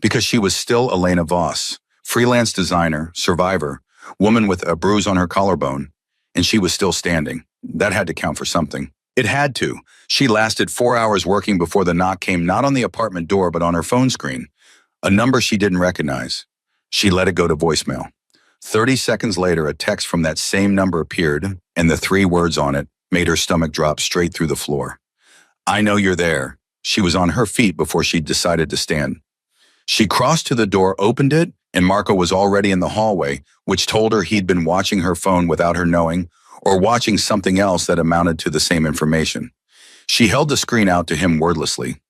Because she was still Elena Voss, freelance designer, survivor, woman with a bruise on her collarbone, and she was still standing. That had to count for something. It had to. She lasted 4 hours working before the knock came not on the apartment door but on her phone screen. A number she didn't recognize. She let it go to voicemail. 30 seconds later, a text from that same number appeared, and the 3 words on it made her stomach drop straight through the floor. I know you're there. She was on her feet before she decided to stand. She crossed to the door, opened it, and Marco was already in the hallway, which told her he'd been watching her phone without her knowing, or watching something else that amounted to the same information. She held the screen out to him wordlessly.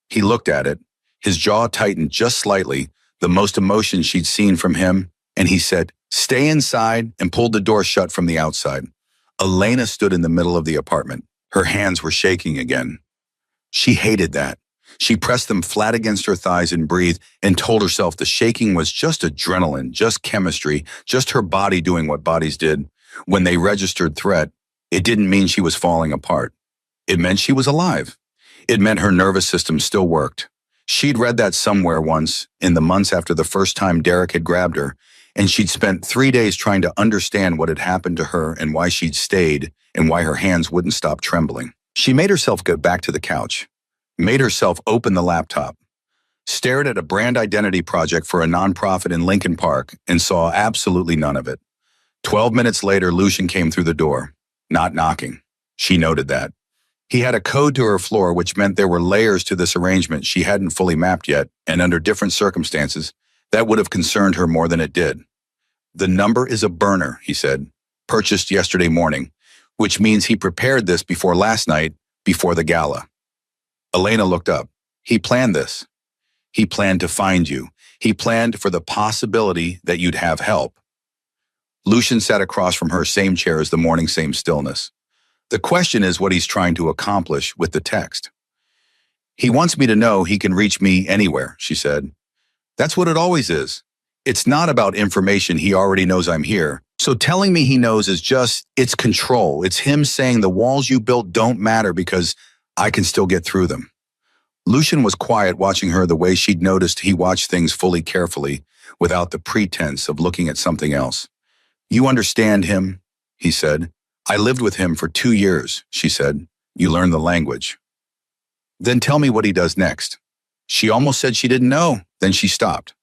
He looked at it. His jaw tightened just slightly, the most emotion she'd seen from him, and he said, "Stay inside," and pulled the door shut from the outside. Elena stood in the middle of the apartment. Her hands were shaking again. She hated that. She pressed them flat against her thighs and breathed and told herself the shaking was just adrenaline, just chemistry, just her body doing what bodies did. When they registered threat, it didn't mean she was falling apart. It meant she was alive. It meant her nervous system still worked. She'd read that somewhere once, in the months after the first time Derek had grabbed her, and she'd spent 3 days trying to understand what had happened to her and why she'd stayed and why her hands wouldn't stop trembling. She made herself go back to the couch, made herself open the laptop, stared at a brand identity project for a nonprofit in Lincoln Park, and saw absolutely none of it. 12 minutes later, Lucian came through the door, not knocking. She noted that. He had a code to her floor, which meant there were layers to this arrangement she hadn't fully mapped yet, and under different circumstances, that would have concerned her more than it did. The number is a burner, he said, purchased yesterday morning, which means he prepared this before last night, before the gala. Elena looked up. He planned this. He planned to find you. He planned for the possibility that you'd have help. Lucian sat across from her, same chair as the morning, same stillness. The question is what he's trying to accomplish with the text. He wants me to know he can reach me anywhere, she said. That's what it always is. It's not about information. He already knows I'm here. So telling me he knows is just, it's control. It's him saying the walls you built don't matter because I can still get through them. Lucian was quiet, watching her the way she'd noticed he watched things fully carefully, without the pretense of looking at something else. You understand him, he said. I lived with him for 2 years, she said. You learn the language. Then tell me what he does next. She almost said she didn't know. Then she stopped.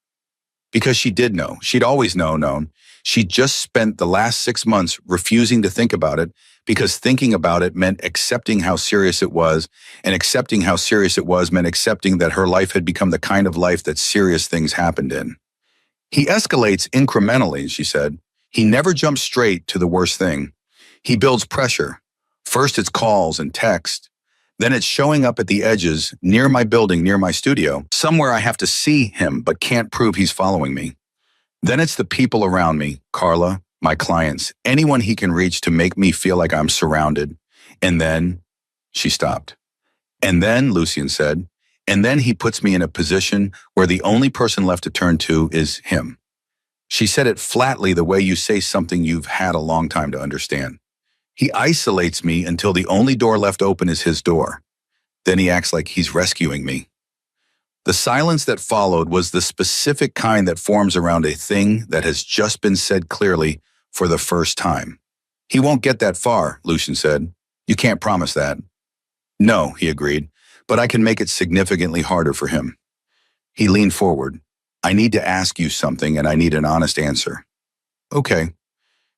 Because she did know. She'd always known. She'd just spent the last 6 months refusing to think about it because thinking about it meant accepting how serious it was, and accepting how serious it was meant accepting that her life had become the kind of life that serious things happened in. He escalates incrementally, she said. He never jumps straight to the worst thing. He builds pressure. First it's calls and text. Then it's showing up at the edges, near my building, near my studio, somewhere I have to see him but can't prove he's following me. Then it's the people around me, Carla, my clients, anyone he can reach to make me feel like I'm surrounded. And then, she stopped. And then, Lucian said, and then he puts me in a position where the only person left to turn to is him. She said it flatly, the way you say something you've had a long time to understand. He isolates me until the only door left open is his door. Then he acts like he's rescuing me. The silence that followed was the specific kind that forms around a thing that has just been said clearly for the first time. He won't get that far, Lucian said. You can't promise that. No, he agreed, but I can make it significantly harder for him. He leaned forward. I need to ask you something, and I need an honest answer. Okay.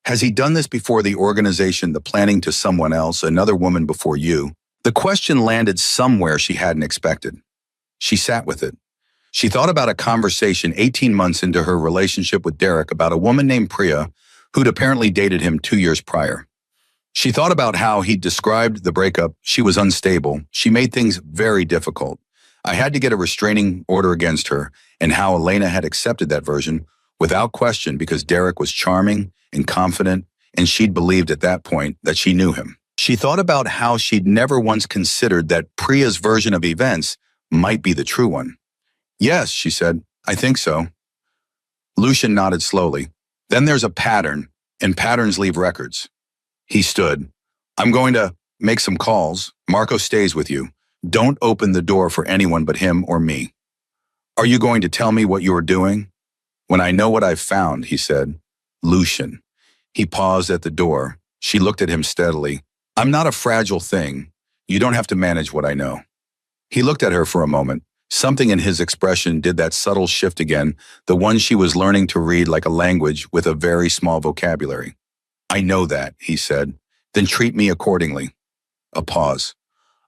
Has he done this before the organization, the planning to someone else, another woman before you? The question landed somewhere she hadn't expected. She sat with it. She thought about a conversation 18 months into her relationship with Derek about a woman named Priya who'd apparently dated him 2 years prior. She thought about how he'd described the breakup. She was unstable. She made things very difficult. I had to get a restraining order against her, and how Elena had accepted that version without question because Derek was charming and confident, and she'd believed at that point that she knew him. She thought about how she'd never once considered that Priya's version of events might be the true one. Yes, she said, I think so. Lucian nodded slowly. Then there's a pattern, and patterns leave records. He stood. I'm going to make some calls. Marco stays with you. Don't open the door for anyone but him or me. Are you going to tell me what you are doing? When I know what I've found, he said. Lucian. He paused at the door. She looked at him steadily. I'm not a fragile thing. You don't have to manage what I know. He looked at her for a moment. Something in his expression did that subtle shift again, the one she was learning to read like a language with a very small vocabulary. I know that, he said. Then treat me accordingly. A pause.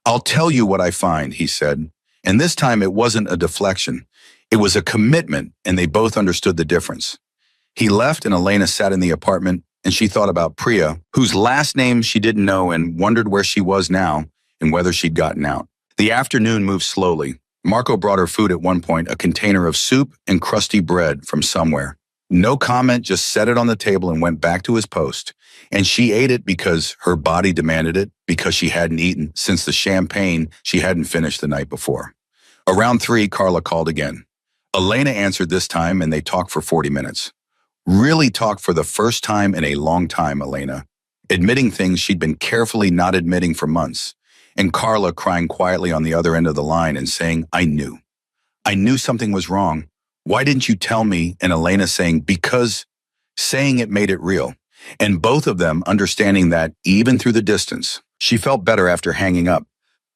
I'll tell you what I find, he said. And this time it wasn't a deflection. It was a commitment, and they both understood the difference. He left, and Elena sat in the apartment, and she thought about Priya, whose last name she didn't know, and wondered where she was now and whether she'd gotten out. The afternoon moved slowly. Marco brought her food at one point, a container of soup and crusty bread from somewhere. No comment, just set it on the table and went back to his post. And she ate it because her body demanded it, because she hadn't eaten since the champagne she hadn't finished the night before. Around 3, Carla called again. Elena answered this time, and they talked for 40 minutes. Really talked for the first time in a long time, Elena. Admitting things she'd been carefully not admitting for months. And Carla crying quietly on the other end of the line and saying, I knew. I knew something was wrong. Why didn't you tell me? And Elena saying, because saying it made it real. And both of them understanding that even through the distance, she felt better after hanging up.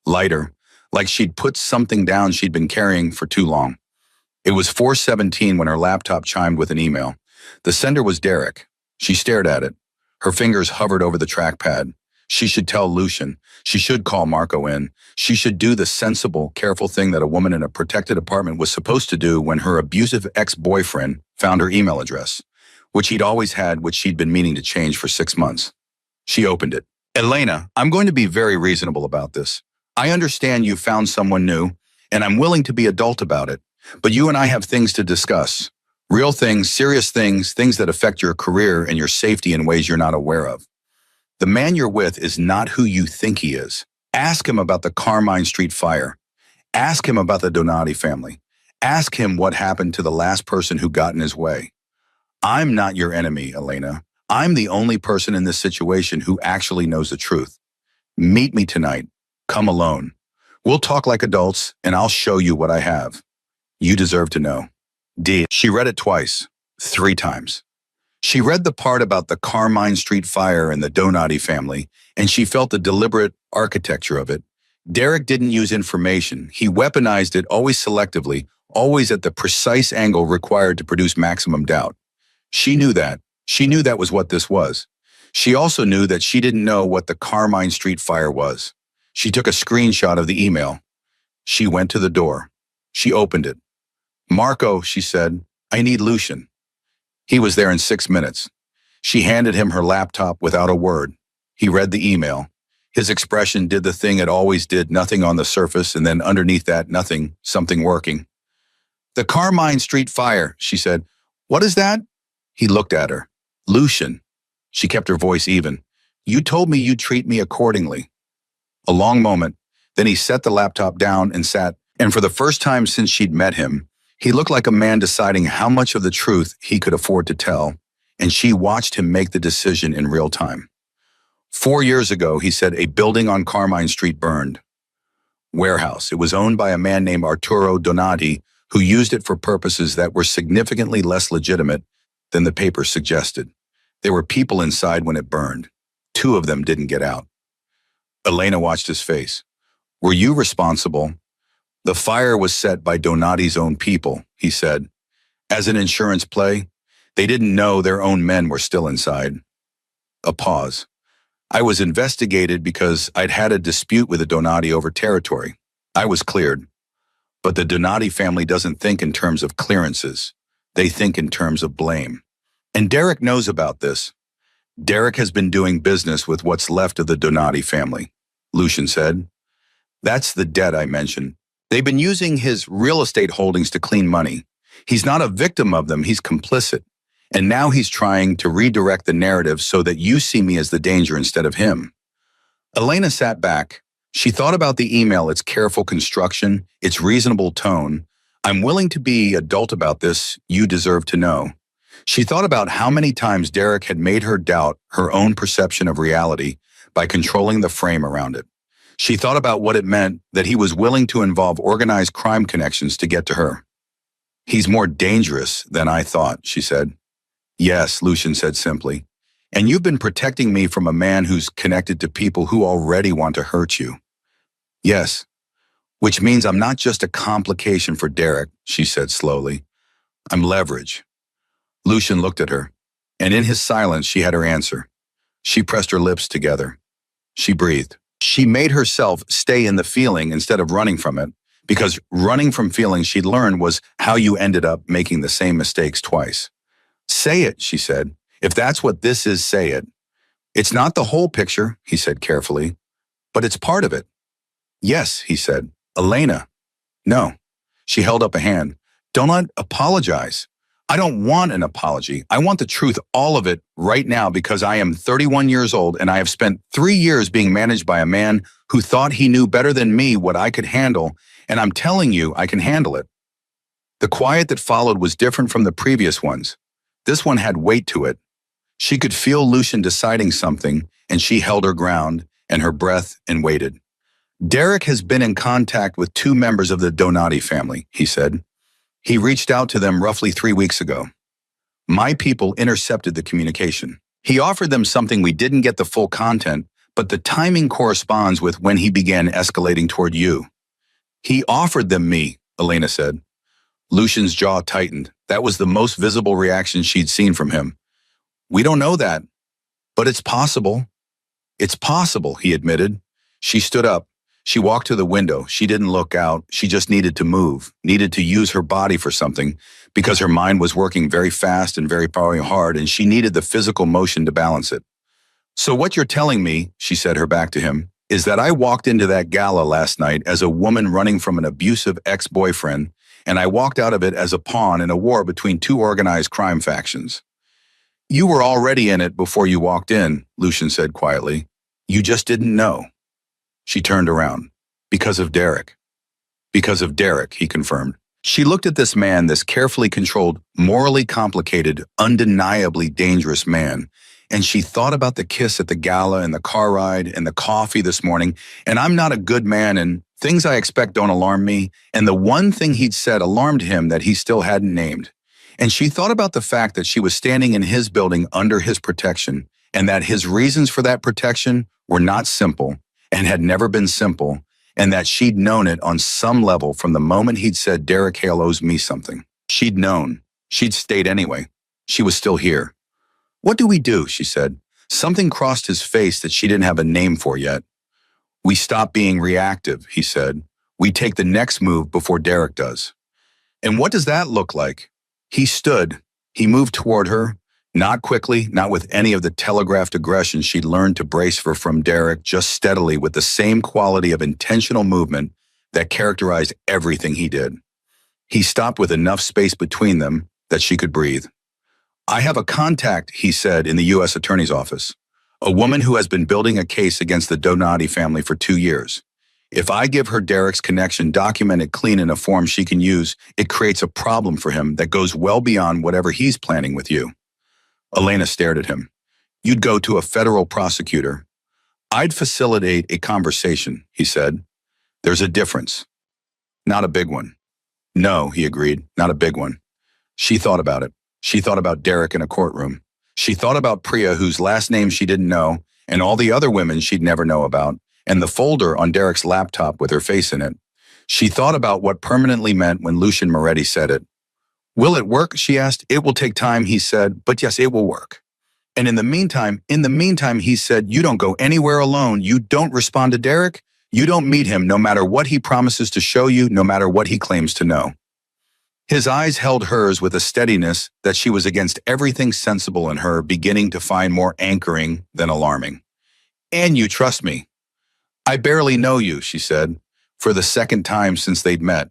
Lighter, like she'd put something down she'd been carrying for too long. It was 4:17 when her laptop chimed with an email. The sender was Derek. She stared at it. Her fingers hovered over the trackpad. She should tell Lucian. She should call Marco in. She should do the sensible, careful thing that a woman in a protected apartment was supposed to do when her abusive ex-boyfriend found her email address, which he'd always had, which she'd been meaning to change for 6 months. She opened it. Elena, I'm going to be very reasonable about this. I understand you found someone new, and I'm willing to be adult about it. But you and I have things to discuss. Real things, serious things, things that affect your career and your safety in ways you're not aware of. The man you're with is not who you think he is. Ask him about the Carmine Street fire. Ask him about the Donati family. Ask him what happened to the last person who got in his way. I'm not your enemy, Elena. I'm the only person in this situation who actually knows the truth. Meet me tonight. Come alone. We'll talk like adults, and I'll show you what I have. You deserve to know. D. She read it twice, 3 times. She read the part about the Carmine Street fire and the Donati family, and she felt the deliberate architecture of it. Derek didn't use information. He weaponized it always selectively, always at the precise angle required to produce maximum doubt. She knew that. She knew that was what this was. She also knew that she didn't know what the Carmine Street fire was. She took a screenshot of the email. She went to the door. She opened it. "Marco," she said, "I need Lucian." He was there in 6 minutes. She handed him her laptop without a word. He read the email. His expression did the thing it always did, nothing on the surface, and then underneath that, nothing, something working. "The Carmine Street fire," she said. "What is that?" He looked at her. "Lucian." She kept her voice even. "You told me you'd treat me accordingly." A long moment. Then he set the laptop down and sat, and for the first time since she'd met him, he looked like a man deciding how much of the truth he could afford to tell, and she watched him make the decision in real time. 4 years ago, he said, a building on Carmine Street burned. Warehouse. It was owned by a man named Arturo Donati, who used it for purposes that were significantly less legitimate than the paper suggested. There were people inside when it burned. 2 of them didn't get out. Elena watched his face. "Were you responsible?" "The fire was set by Donati's own people," he said. "As an insurance play, they didn't know their own men were still inside." A pause. "I was investigated because I'd had a dispute with the Donati over territory. I was cleared. But the Donati family doesn't think in terms of clearances. They think in terms of blame. And Derek knows about this. Derek has been doing business with what's left of the Donati family," Lucian said. "That's the debt I mentioned. They've been using his real estate holdings to clean money. He's not a victim of them, he's complicit. And now he's trying to redirect the narrative so that you see me as the danger instead of him." Elena sat back. She thought about the email, its careful construction, its reasonable tone. "I'm willing to be adult about this, you deserve to know." She thought about how many times Derek had made her doubt her own perception of reality by controlling the frame around it. She thought about what it meant that he was willing to involve organized crime connections to get to her. "He's more dangerous than I thought," she said. "Yes," Lucian said simply. "And you've been protecting me from a man who's connected to people who already want to hurt you." "Yes, which means I'm not just a complication for Derek," she said slowly. "I'm leverage." Lucian looked at her, and in his silence she had her answer. She pressed her lips together. She breathed. She made herself stay in the feeling instead of running from it, because running from feelings she'd learned was how you ended up making the same mistakes twice. "Say it," she said. "If that's what this is, say it." "It's not the whole picture," he said carefully, "but it's part of it." "Yes," he said. "Elena." "No." She held up a hand. "Don't apologize. I don't want an apology. I want the truth, all of it, right now, because I am 31 years old and I have spent 3 years being managed by a man who thought he knew better than me what I could handle, and I'm telling you I can handle it." The quiet that followed was different from the previous ones. This one had weight to it. She could feel Lucian deciding something, and she held her ground and her breath and waited. "Derek has been in contact with 2 members of the Donati family," he said. "He reached out to them roughly 3 weeks ago. My people intercepted the communication. He offered them something we didn't get the full content, but the timing corresponds with when he began escalating toward you." "He offered them me," Elena said. Lucian's jaw tightened. That was the most visible reaction she'd seen from him. "We don't know that, but it's possible." "It's possible," he admitted. She stood up. She walked to the window. She didn't look out. She just needed to move, needed to use her body for something, because her mind was working very fast and very hard, and she needed the physical motion to balance it. "So what you're telling me," she said, her back to him, "is that I walked into that gala last night as a woman running from an abusive ex-boyfriend, and I walked out of it as a pawn in a war between 2 organized crime factions." "You were already in it before you walked in," Lucian said quietly. "You just didn't know." She turned around. "Because of Derek." "Because of Derek," he confirmed. She looked at this man, this carefully controlled, morally complicated, undeniably dangerous man, and she thought about the kiss at the gala and the car ride and the coffee this morning, and I'm not a good man and things I expect don't alarm me, and the one thing he'd said alarmed him that he still hadn't named. And she thought about the fact that she was standing in his building under his protection, and that his reasons for that protection were not simple, and had never been simple, and that she'd known it on some level from the moment he'd said Derek Hale owes me something. She'd known. She'd stayed anyway. She was still here. What do we do? She said. Something crossed his face that she didn't have a name for yet. We stop being reactive, he said. We take the next move before Derek does. And what does that look like? He stood. He moved toward her, not quickly, not with any of the telegraphed aggression she'd learned to brace for from Derek, just steadily with the same quality of intentional movement that characterized everything he did. He stopped with enough space between them that she could breathe. I have a contact, he said, in the U.S. Attorney's Office. A woman who has been building a case against the Donati family for 2 years. If I give her Derek's connection documented clean in a form she can use, it creates a problem for him that goes well beyond whatever he's planning with you. Elena stared at him. You'd go to a federal prosecutor. I'd facilitate a conversation, he said. There's a difference. Not a big one. No, he agreed, not a big one. She thought about it. She thought about Derek in a courtroom. She thought about Priya, whose last name she didn't know, and all the other women she'd never know about, and the folder on Derek's laptop with her face in it. She thought about what permanently meant when Lucian Moretti said it. Will it work? She asked. It will take time, he said, but yes, it will work. And in the meantime, he said, you don't go anywhere alone. You don't respond to Derek. You don't meet him no matter what he promises to show you, no matter what he claims to know. His eyes held hers with a steadiness that she was against everything sensible in her beginning to find more anchoring than alarming. And you trust me. I barely know you, she said, for the second time since they'd met.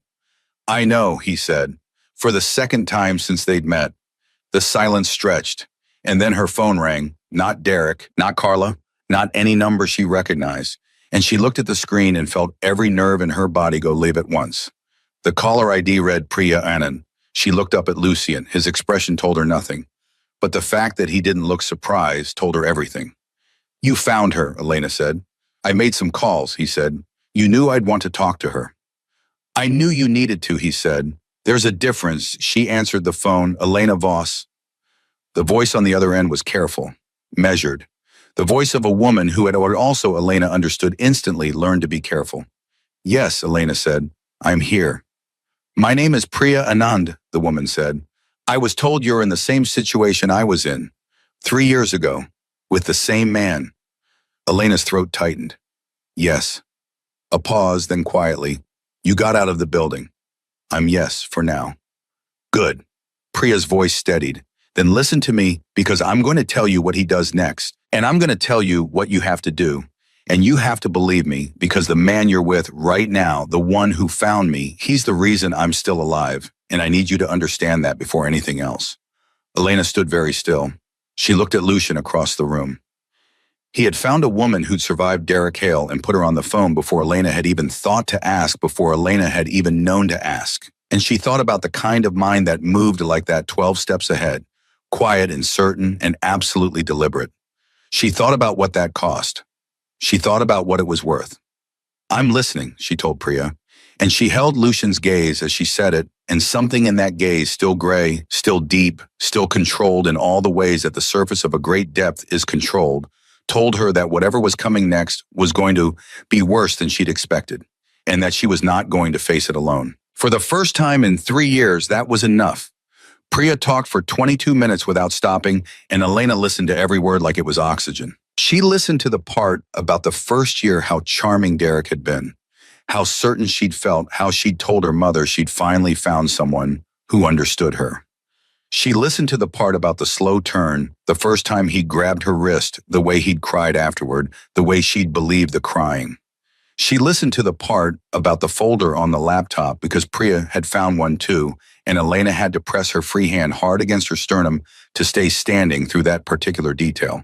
I know, he said, for the second time since they'd met. The silence stretched, and then her phone rang, not Derek, not Carla, not any number she recognized, and she looked at the screen and felt every nerve in her body go limp at once. The caller ID read Priya Anand. She looked up at Lucian. His expression told her nothing. But the fact that he didn't look surprised told her everything. You found her, Elena said. I made some calls, he said. You knew I'd want to talk to her. I knew you needed to, he said. There's a difference. She answered the phone, Elena Voss. The voice on the other end was careful, measured. The voice of a woman who had also, Elena understood instantly, learned to be careful. Yes, Elena said. I'm here. My name is Priya Anand, the woman said. I was told you're in the same situation I was in 3 years ago, with the same man. Elena's throat tightened. Yes. A pause, then quietly. You got out of the building. I'm yes, for now. Good. Priya's voice steadied. Then listen to me, because I'm going to tell you what he does next, and I'm going to tell you what you have to do. And you have to believe me, because the man you're with right now, the one who found me, he's the reason I'm still alive, and I need you to understand that before anything else. Elena stood very still. She looked at Lucian across the room. He had found a woman who'd survived Derek Hale and put her on the phone before Elena had even thought to ask, before Elena had even known to ask. And she thought about the kind of mind that moved like that 12 steps ahead, quiet and certain and absolutely deliberate. She thought about what that cost. She thought about what it was worth. I'm listening, she told Priya, and she held Lucian's gaze as she said it, and something in that gaze, still gray, still deep, still controlled in all the ways that the surface of a great depth is controlled, told her that whatever was coming next was going to be worse than she'd expected, and that she was not going to face it alone. For the first time in 3 years, that was enough. Priya talked for 22 minutes without stopping, and Elena listened to every word like it was oxygen. She listened to the part about the first year, how charming Derek had been, how certain she'd felt, how she'd told her mother she'd finally found someone who understood her. She listened to the part about the slow turn, the first time he'd grabbed her wrist, the way he'd cried afterward, the way she'd believed the crying. She listened to the part about the folder on the laptop because Priya had found one too, and Elena had to press her free hand hard against her sternum to stay standing through that particular detail.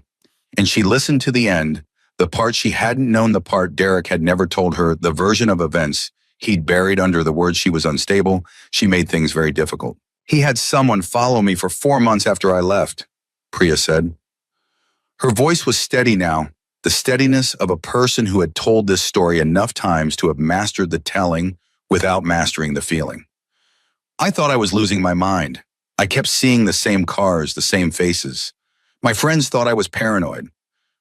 And she listened to the end, the part she hadn't known, the part Derek had never told her, the version of events he'd buried under the words she was unstable. She made things very difficult. He had someone follow me for 4 months after I left, Priya said. Her voice was steady now, the steadiness of a person who had told this story enough times to have mastered the telling without mastering the feeling. I thought I was losing my mind. I kept seeing the same cars, the same faces. My friends thought I was paranoid.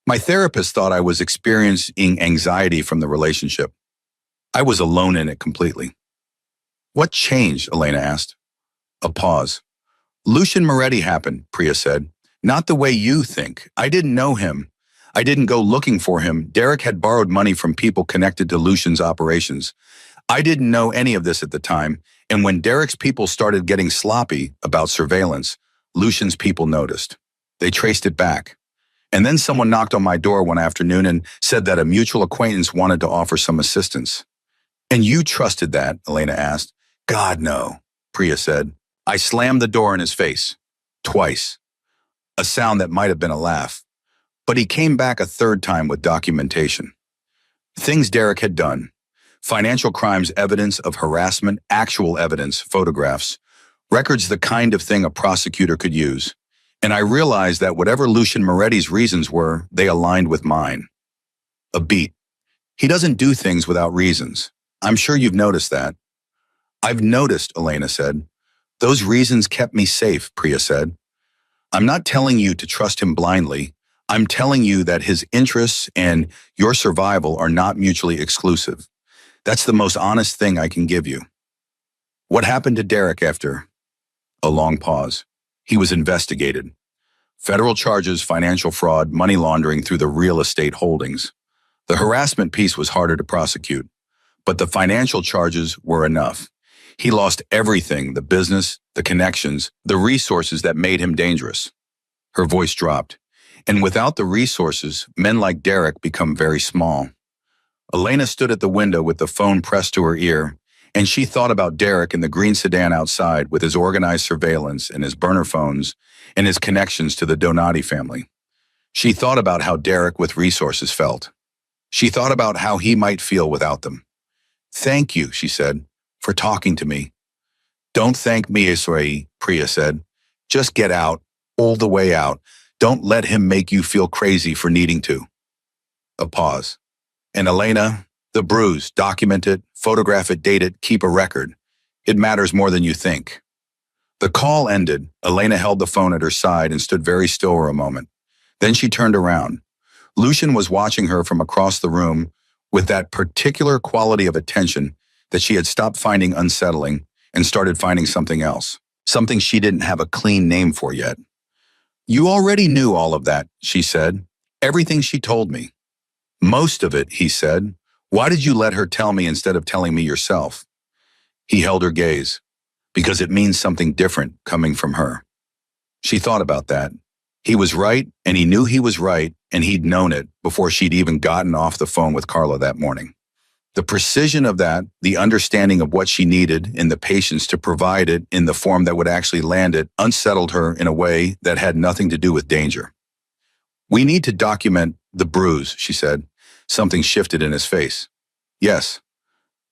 My therapist thought I was experiencing anxiety from the relationship. I was alone in it completely. What changed? Elena asked. A pause. Lucian Moretti happened, Priya said. Not the way you think. I didn't know him. I didn't go looking for him. Derek had borrowed money from people connected to Lucian's operations. I didn't know any of this at the time, and when Derek's people started getting sloppy about surveillance, Lucian's people noticed. They traced it back. And then someone knocked on my door one afternoon and said that a mutual acquaintance wanted to offer some assistance. And you trusted that? Elena asked. God, no, Priya said. I slammed the door in his face. Twice. A sound that might have been a laugh. But he came back a third time with documentation. Things Derek had done. Financial crimes evidence of harassment, actual evidence, photographs. Records the kind of thing a prosecutor could use. And I realized that whatever Lucian Moretti's reasons were, they aligned with mine. A beat. He doesn't do things without reasons. I'm sure you've noticed that. I've noticed, Elena said. Those reasons kept me safe, Priya said. I'm not telling you to trust him blindly. I'm telling you that his interests and your survival are not mutually exclusive. That's the most honest thing I can give you. What happened to Derek after? A long pause. He was investigated. Federal charges, financial fraud, money laundering through the real estate holdings. The harassment piece was harder to prosecute, but the financial charges were enough. He lost everything, the business, the connections, the resources that made him dangerous. Her voice dropped. And without the resources, men like Derek become very small. Elena stood at the window with the phone pressed to her ear, and she thought about Derek in the green sedan outside with his organized surveillance and his burner phones and his connections to the Donati family. She thought about how Derek with resources felt. She thought about how he might feel without them. Thank you, she said, for talking to me. Don't thank me, Israel, Priya said. Just get out, all the way out. Don't let him make you feel crazy for needing to. A pause. And Elena, the bruise, document it, photograph it, date it, keep a record. It matters more than you think. The call ended. Elena held the phone at her side and stood very still for a moment. Then she turned around. Lucian was watching her from across the room with that particular quality of attention that she had stopped finding unsettling and started finding something else, something she didn't have a clean name for yet. You already knew all of that, she said. Everything she told me. Most of it, he said. Why did you let her tell me instead of telling me yourself? He held her gaze, because it means something different coming from her. She thought about that. He was right, and he knew he was right, and he'd known it before she'd even gotten off the phone with Carla that morning. The precision of that, the understanding of what she needed, and the patience to provide it in the form that would actually land it, unsettled her in a way that had nothing to do with danger. We need to document the bruise, she said. Something shifted in his face. Yes.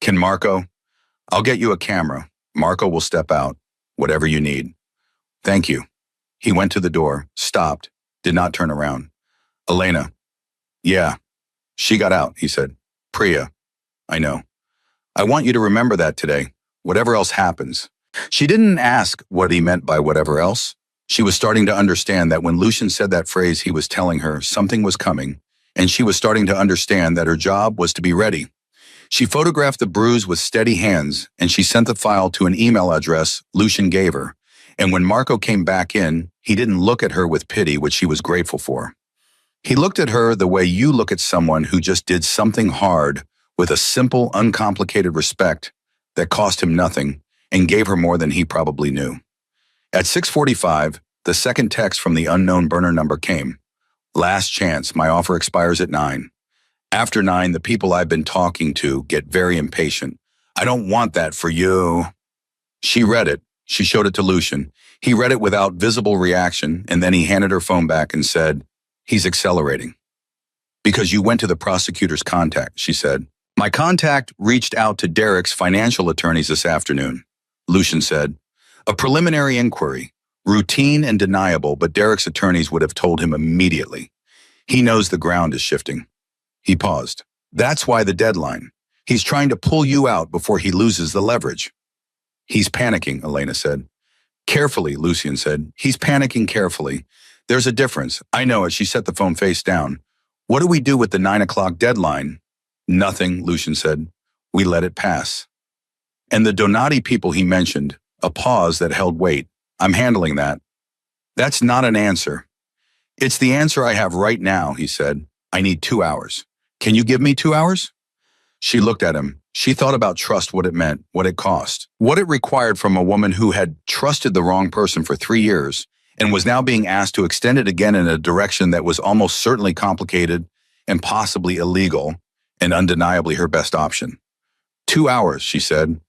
Can Marco? I'll get you a camera. Marco will step out. Whatever you need. Thank you. He went to the door, stopped, did not turn around. Elena. Yeah. She got out, he said. Priya. I know. I want you to remember that today, whatever else happens. She didn't ask what he meant by whatever else. She was starting to understand that when Lucian said that phrase, he was telling her something was coming, and she was starting to understand that her job was to be ready. She photographed the bruise with steady hands, and she sent the file to an email address Lucian gave her. And when Marco came back in, he didn't look at her with pity, which she was grateful for. He looked at her the way you look at someone who just did something hard with a simple, uncomplicated respect that cost him nothing and gave her more than he probably knew. At 6:45, the second text from the unknown burner number came. Last chance, my offer expires at 9. After 9, the people I've been talking to get very impatient. I don't want that for you. She read it. She showed it to Lucian. He read it without visible reaction, and then he handed her phone back and said, he's accelerating. Because you went to the prosecutor's contact, she said. My contact reached out to Derek's financial attorneys this afternoon, Lucian said. A preliminary inquiry, routine and deniable, but Derek's attorneys would have told him immediately. He knows the ground is shifting. He paused. That's why the deadline. He's trying to pull you out before he loses the leverage. He's panicking, Elena said. Carefully, Lucian said. He's panicking carefully. There's a difference. I know it. She set the phone face down. What do we do with the 9 o'clock deadline? Nothing, Lucian said. We let it pass. And the Donati people he mentioned, a pause that held weight. I'm handling that. That's not an answer. It's the answer I have right now, he said. I need 2 hours. Can you give me 2 hours? She looked at him. She thought about trust, what it meant, what it cost, what it required from a woman who had trusted the wrong person for 3 years and was now being asked to extend it again in a direction that was almost certainly complicated and possibly illegal and undeniably her best option. 2 hours, she said.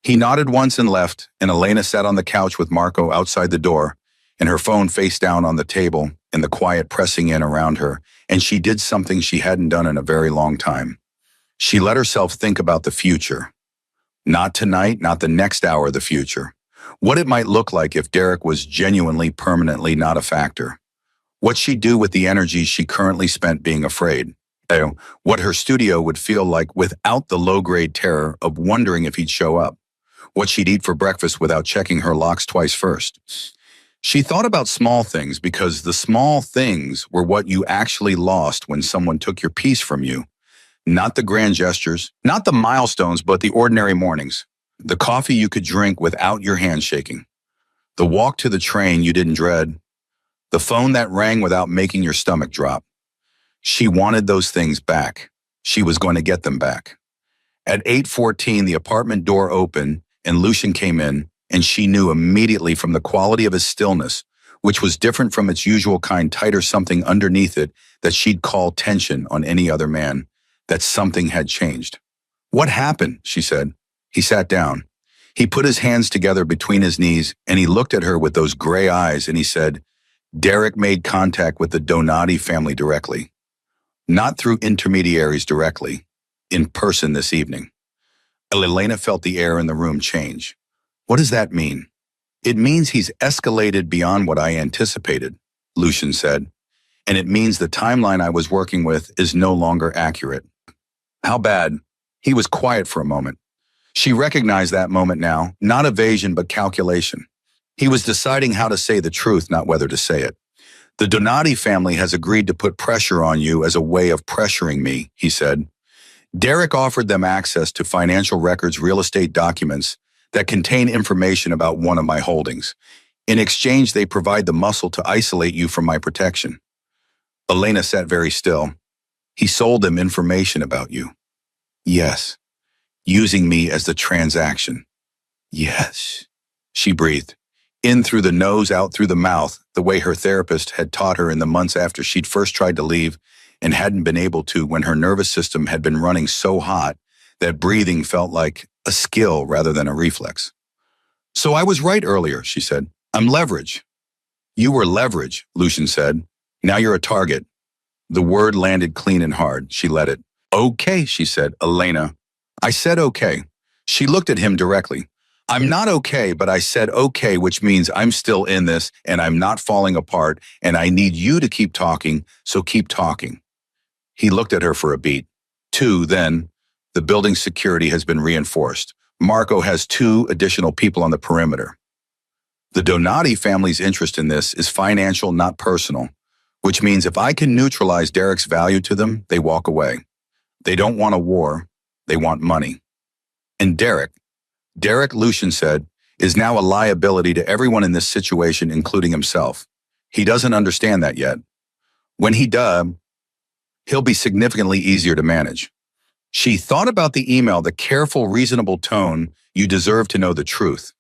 He nodded once and left, and Elena sat on the couch with Marco outside the door, and her phone face down on the table and the quiet pressing in around her, and she did something she hadn't done in a very long time. She let herself think about the future. Not tonight, not the next hour, the future. What it might look like if Derek was genuinely, permanently not a factor. What she'd do with the energy she currently spent being afraid. What her studio would feel like without the low-grade terror of wondering if he'd show up. What she'd eat for breakfast without checking her locks twice first. She thought about small things because the small things were what you actually lost when someone took your peace from you. Not the grand gestures, not the milestones, but the ordinary mornings. The coffee you could drink without your hand shaking. The walk to the train you didn't dread. The phone that rang without making your stomach drop. She wanted those things back. She was going to get them back. At 8:14, the apartment door opened and Lucian came in, and she knew immediately from the quality of his stillness, which was different from its usual kind, tighter something underneath it that she'd call tension on any other man, that something had changed. What happened? She said. He sat down. He put his hands together between his knees and he looked at her with those gray eyes and he said, Derek made contact with the Donati family directly. Not through intermediaries directly, in person this evening. Elena felt the air in the room change. What does that mean? It means he's escalated beyond what I anticipated, Lucian said. And it means the timeline I was working with is no longer accurate. How bad? He was quiet for a moment. She recognized that moment now, not evasion but calculation. He was deciding how to say the truth, not whether to say it. The Donati family has agreed to put pressure on you as a way of pressuring me, he said. Derek offered them access to financial records, real estate documents that contain information about one of my holdings. In exchange, they provide the muscle to isolate you from my protection. Elena sat very still. He sold them information about you. Yes. Using me as the transaction. Yes. She breathed. In through the nose, out through the mouth, the way her therapist had taught her in the months after she'd first tried to leave and hadn't been able to when her nervous system had been running so hot that breathing felt like a skill rather than a reflex. So I was right earlier, she said. I'm leverage. You were leverage, Lucian said. Now you're a target. The word landed clean and hard. She let it. Okay, she said. Elena. I said okay. She looked at him directly. I'm not okay, but I said okay, which means I'm still in this and I'm not falling apart and I need you to keep talking, so keep talking. He looked at her for a beat. 2, then. The building's security has been reinforced. Marco has 2 additional people on the perimeter. The Donati family's interest in this is financial, not personal, which means if I can neutralize Derek's value to them, they walk away. They don't want a war. They want money. And Derek, Lucian said, is now a liability to everyone in this situation, including himself. He doesn't understand that yet. When he does, he'll be significantly easier to manage. She thought about the email, the careful, reasonable tone, you deserve to know the truth.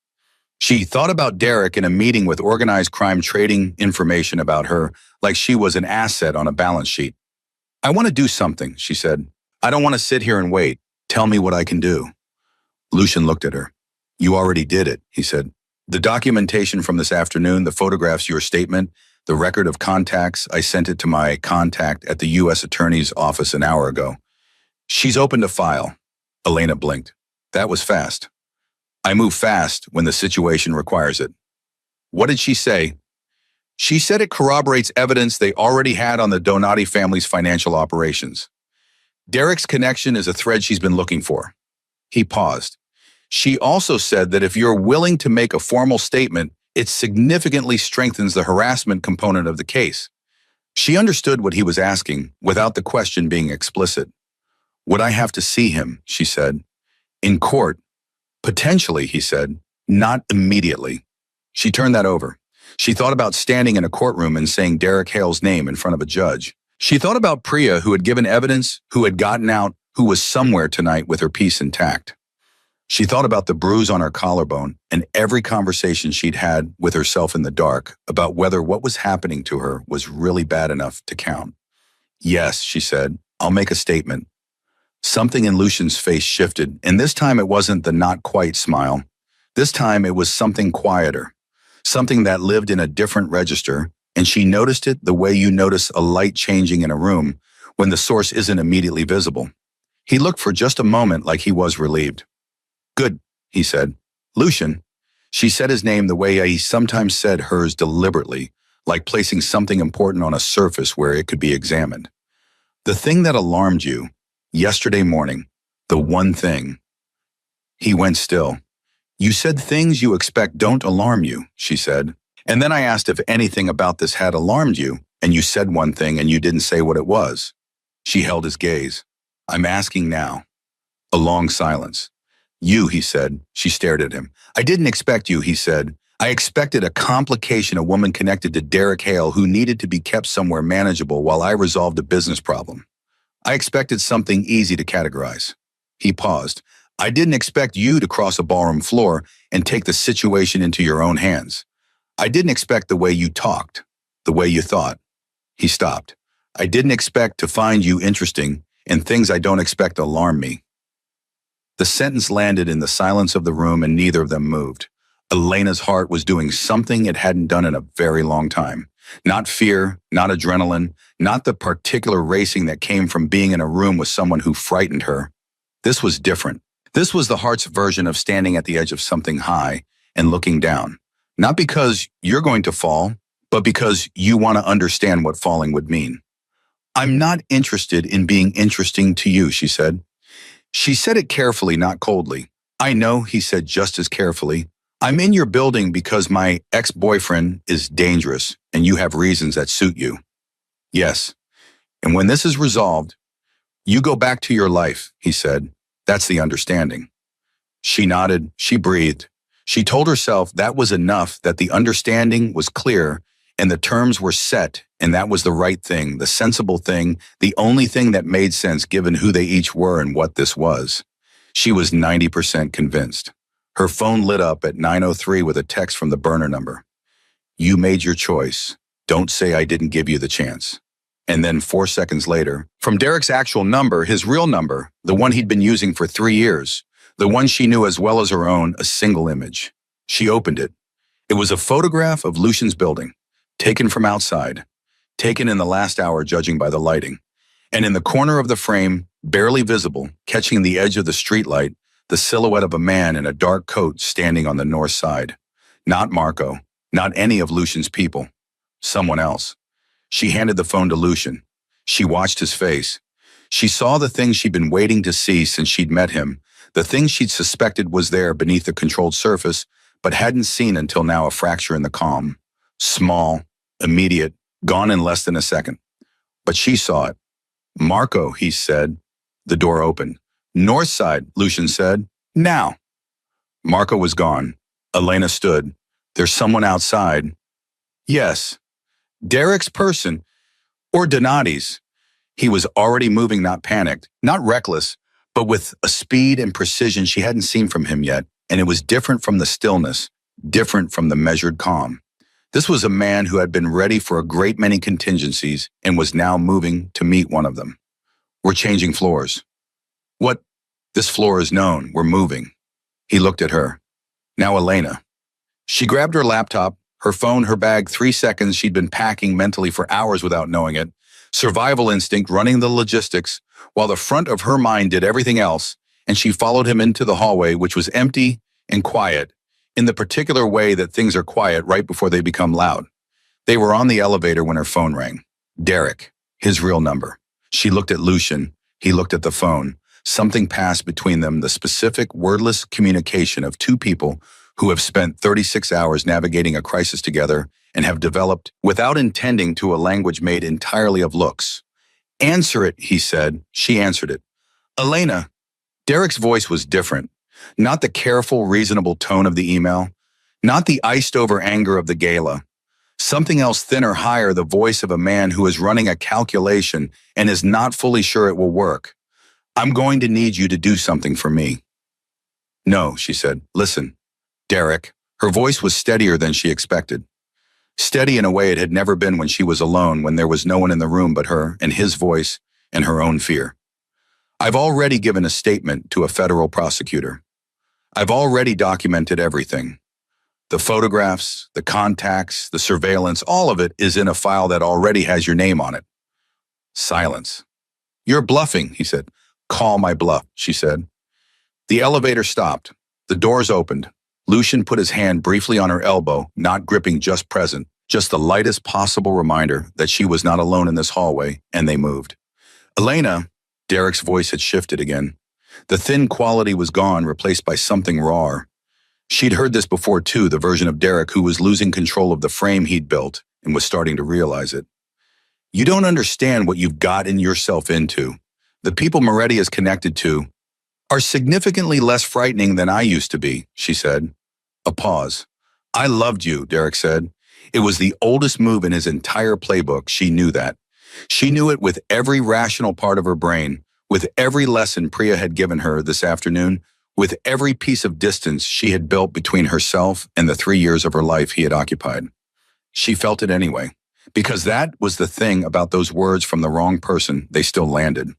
She thought about Derek in a meeting with organized crime trading information about her like she was an asset on a balance sheet. I want to do something, she said. I don't want to sit here and wait. Tell me what I can do. Lucian looked at her. You already did it, he said. The documentation from this afternoon, the photographs, your statement, the record of contacts, I sent it to my contact at the U.S. Attorney's office an hour ago. She's opened a file. Elena blinked. That was fast. I move fast when the situation requires it. What did she say? She said it corroborates evidence they already had on the Donati family's financial operations. Derek's connection is a thread she's been looking for. He paused. She also said that if you're willing to make a formal statement, it significantly strengthens the harassment component of the case. She understood what he was asking without the question being explicit. Would I have to see him? She said. In court? Potentially, he said. Not immediately. She turned that over. She thought about standing in a courtroom and saying Derek Hale's name in front of a judge. She thought about Priya, who had given evidence, who had gotten out, who was somewhere tonight with her peace intact. She thought about the bruise on her collarbone and every conversation she'd had with herself in the dark about whether what was happening to her was really bad enough to count. Yes, she said, I'll make a statement. Something in Lucian's face shifted, and this time it wasn't the not quite smile. This time it was something quieter, something that lived in a different register, and she noticed it the way you notice a light changing in a room when the source isn't immediately visible. He looked for just a moment like he was relieved. Good, he said. Lucian. She said his name the way he sometimes said hers deliberately, like placing something important on a surface where it could be examined. The thing that alarmed you, yesterday morning, the one thing. He went still. You said things you expect don't alarm you, she said. And then I asked if anything about this had alarmed you, and you said one thing and you didn't say what it was. She held his gaze. I'm asking now. A long silence. You, he said. She stared at him. I didn't expect you, he said. I expected a complication, a woman connected to Derek Hale who needed to be kept somewhere manageable while I resolved a business problem. I expected something easy to categorize. He paused. I didn't expect you to cross a ballroom floor and take the situation into your own hands. I didn't expect the way you talked, the way you thought. He stopped. I didn't expect to find you interesting, and things I don't expect alarm me. The sentence landed in the silence of the room and neither of them moved. Elena's heart was doing something it hadn't done in a very long time. Not fear, not adrenaline, not the particular racing that came from being in a room with someone who frightened her. This was different. This was the heart's version of standing at the edge of something high and looking down. Not because you're going to fall, but because you want to understand what falling would mean. I'm not interested in being interesting to you, she said. She said it carefully, not coldly. I know, he said just as carefully. I'm in your building because my ex-boyfriend is dangerous and you have reasons that suit you. Yes. And when this is resolved, you go back to your life, he said. That's the understanding. She nodded, she breathed. She told herself that was enough, that the understanding was clear and the terms were set, and that was the right thing, the sensible thing, the only thing that made sense given who they each were and what this was. She was 90% convinced. Her phone lit up at 9:03 with a text from the burner number. You made your choice. Don't say I didn't give you the chance. And then 4 seconds later, from Derek's actual number, his real number, the one he'd been using for 3 years, the one she knew as well as her own, a single image. She opened it. It was a photograph of Lucian's building, taken from outside, taken in the last hour judging by the lighting. And in the corner of the frame, barely visible, catching the edge of the streetlight, the silhouette of a man in a dark coat standing on the north side. Not Marco, not any of Lucian's people. Someone else. She handed the phone to Lucian. She watched his face. She saw the thing she'd been waiting to see since she'd met him, the thing she'd suspected was there beneath the controlled surface, but hadn't seen until now, a fracture in the calm. Small, immediate, gone in less than a second. But she saw it. Marco, he said. The door opened. North side, Lucian said. Now. Marco was gone. Elena stood. There's someone outside. Yes. Derek's person, or Donati's. He was already moving, not panicked, not reckless, but with a speed and precision she hadn't seen from him yet, and it was different from the stillness, different from the measured calm. This was a man who had been ready for a great many contingencies and was now moving to meet one of them. We're changing floors. What? This floor is known. We're moving. He looked at her. Now Elena. She grabbed her laptop, her phone, her bag, 3 seconds she'd been packing mentally for hours without knowing it. Survival instinct running the logistics, while the front of her mind did everything else, and she followed him into the hallway, which was empty and quiet, in the particular way that things are quiet right before they become loud. They were on the elevator when her phone rang. Derek, his real number. She looked at Lucian. He looked at the phone. Something passed between them, the specific, wordless communication of two people who have spent 36 hours navigating a crisis together and have developed, without intending, to a language made entirely of looks. Answer it, he said. She answered it. Elena. Derek's voice was different. Not the careful, reasonable tone of the email. Not the iced-over anger of the gala. Something else thinner, higher, the voice of a man who is running a calculation and is not fully sure it will work. I'm going to need you to do something for me. No, she said. Listen, Derek. Her voice was steadier than she expected. Steady in a way it had never been when she was alone, when there was no one in the room but her and his voice and her own fear. I've already given a statement to a federal prosecutor. I've already documented everything. The photographs, the contacts, the surveillance, all of it is in a file that already has your name on it. Silence. You're bluffing, he said. Call my bluff, she said. The elevator stopped. The doors opened. Lucian put his hand briefly on her elbow, not gripping just present, just the lightest possible reminder that she was not alone in this hallway, and they moved. Elena, Derek's voice had shifted again. The thin quality was gone, replaced by something rawer. She'd heard this before too, the version of Derek who was losing control of the frame he'd built and was starting to realize it. You don't understand what you've gotten yourself into. The people Moretti is connected to are significantly less frightening than I used to be, she said. A pause. I loved you, Derek said. It was the oldest move in his entire playbook. She knew that. She knew it with every rational part of her brain, with every lesson Priya had given her this afternoon, with every piece of distance she had built between herself and the 3 years of her life he had occupied. She felt it anyway, because that was the thing about those words from the wrong person. They still landed.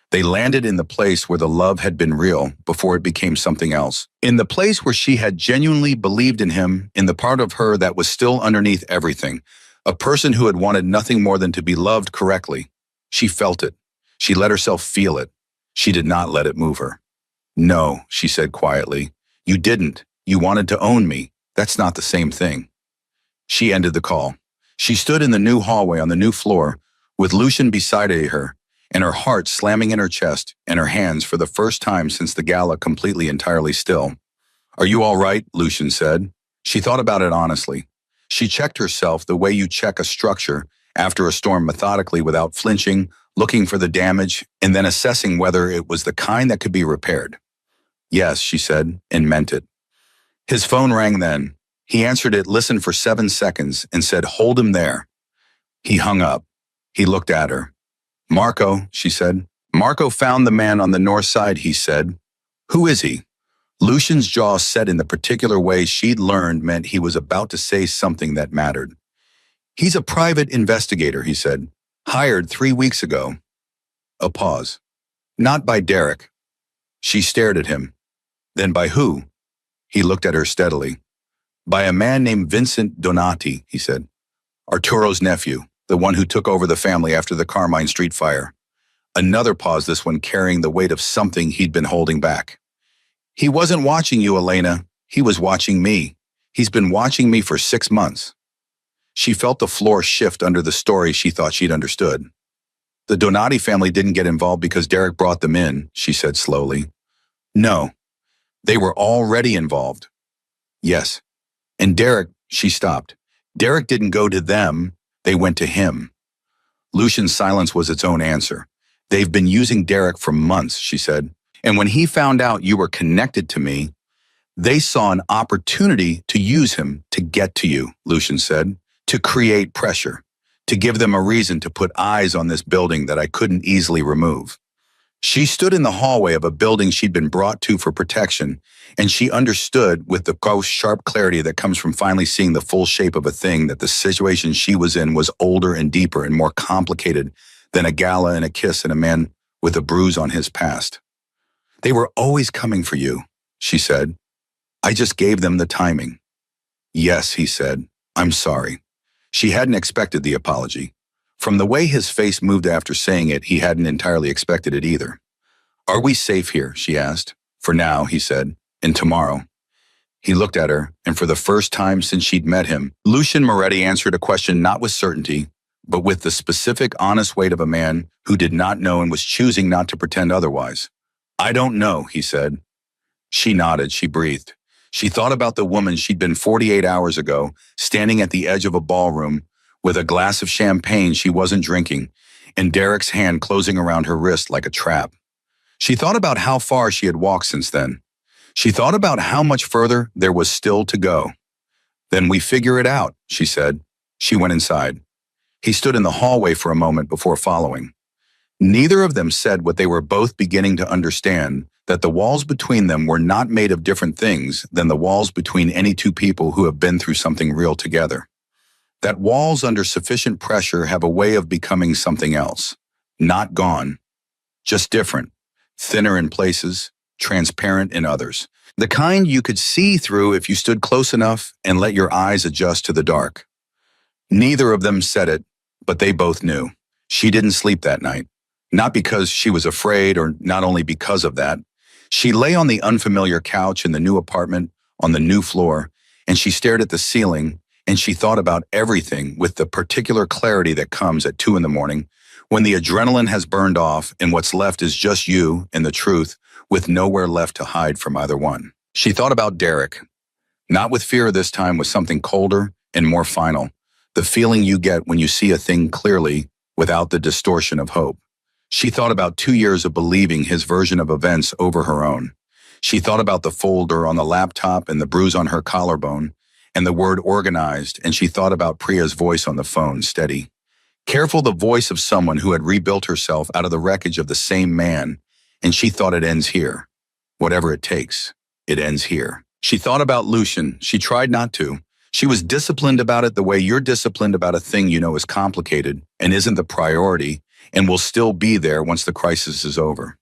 They landed in the place where the love had been real before it became something else. In the place where she had genuinely believed in him, in the part of her that was still underneath everything. A person who had wanted nothing more than to be loved correctly. She felt it. She let herself feel it. She did not let it move her. No, she said quietly. You didn't. You wanted to own me. That's not the same thing. She ended the call. She stood in the new hallway on the new floor with Lucian beside her, and her heart slamming in her chest and her hands for the first time since the gala completely entirely still. Are you all right? Lucian said. She thought about it honestly. She checked herself the way you check a structure after a storm, methodically, without flinching, looking for the damage, and then assessing whether it was the kind that could be repaired. Yes, she said, and meant it. His phone rang then. He answered it, listened for 7 seconds, and said, hold him there. He hung up. He looked at her. Marco, she said. Marco found the man on the north side, he said. Who is he? Lucian's jaw set in the particular way she'd learned meant he was about to say something that mattered. He's a private investigator, he said. Hired 3 weeks ago. A pause. Not by Derek. She stared at him. Then by who? He looked at her steadily. By a man named Vincent Donati, he said. Arturo's nephew, the one who took over the family after the Carmine Street fire. Another pause, this one carrying the weight of something he'd been holding back. He wasn't watching you, Elena. He was watching me. He's been watching me for 6 months. She felt the floor shift under the story she thought she'd understood. The Donati family didn't get involved because Derek brought them in, she said slowly. No, they were already involved. Yes. And Derek, she stopped. Derek didn't go to them, they went to him. Lucian's silence was its own answer. They've been using Derek for months, she said. And when he found out you were connected to me, they saw an opportunity to use him to get to you, Lucian said, to create pressure, to give them a reason to put eyes on this building that I couldn't easily remove. She stood in the hallway of a building she'd been brought to for protection, and she understood with the sharp clarity that comes from finally seeing the full shape of a thing that the situation she was in was older and deeper and more complicated than a gala and a kiss and a man with a bruise on his past. They were always coming for you, she said. I just gave them the timing. Yes, he said. I'm sorry. She hadn't expected the apology. From the way his face moved after saying it, he hadn't entirely expected it either. Are we safe here? She asked. For now, he said. And tomorrow. He looked at her, and for the first time since she'd met him, Lucian Moretti answered a question not with certainty, but with the specific, honest weight of a man who did not know and was choosing not to pretend otherwise. I don't know, he said. She nodded, she breathed. She thought about the woman she'd been 48 hours ago, standing at the edge of a ballroom with a glass of champagne she wasn't drinking, and Derek's hand closing around her wrist like a trap. She thought about how far she had walked since then. She thought about how much further there was still to go. "Then we figure it out," she said. She went inside. He stood in the hallway for a moment before following. Neither of them said what they were both beginning to understand, that the walls between them were not made of different things than the walls between any two people who have been through something real together. That walls under sufficient pressure have a way of becoming something else. Not gone, just different, thinner in places, transparent in others. The kind you could see through if you stood close enough and let your eyes adjust to the dark. Neither of them said it, but they both knew. She didn't sleep that night. Not because she was afraid, or not only because of that. She lay on the unfamiliar couch in the new apartment, on the new floor, and she stared at the ceiling, and she thought about everything with the particular clarity that comes at 2 in the morning, when the adrenaline has burned off and what's left is just you and the truth, with nowhere left to hide from either one. She thought about Derek, not with fear this time, with something colder and more final, the feeling you get when you see a thing clearly without the distortion of hope. She thought about 2 years of believing his version of events over her own. She thought about the folder on the laptop and the bruise on her collarbone and the word organized, and she thought about Priya's voice on the phone, steady. Careful, the voice of someone who had rebuilt herself out of the wreckage of the same man, and she thought it ends here. Whatever it takes, it ends here. She thought about Lucian. She tried not to. She was disciplined about it the way you're disciplined about a thing you know is complicated and isn't the priority and will still be there once the crisis is over.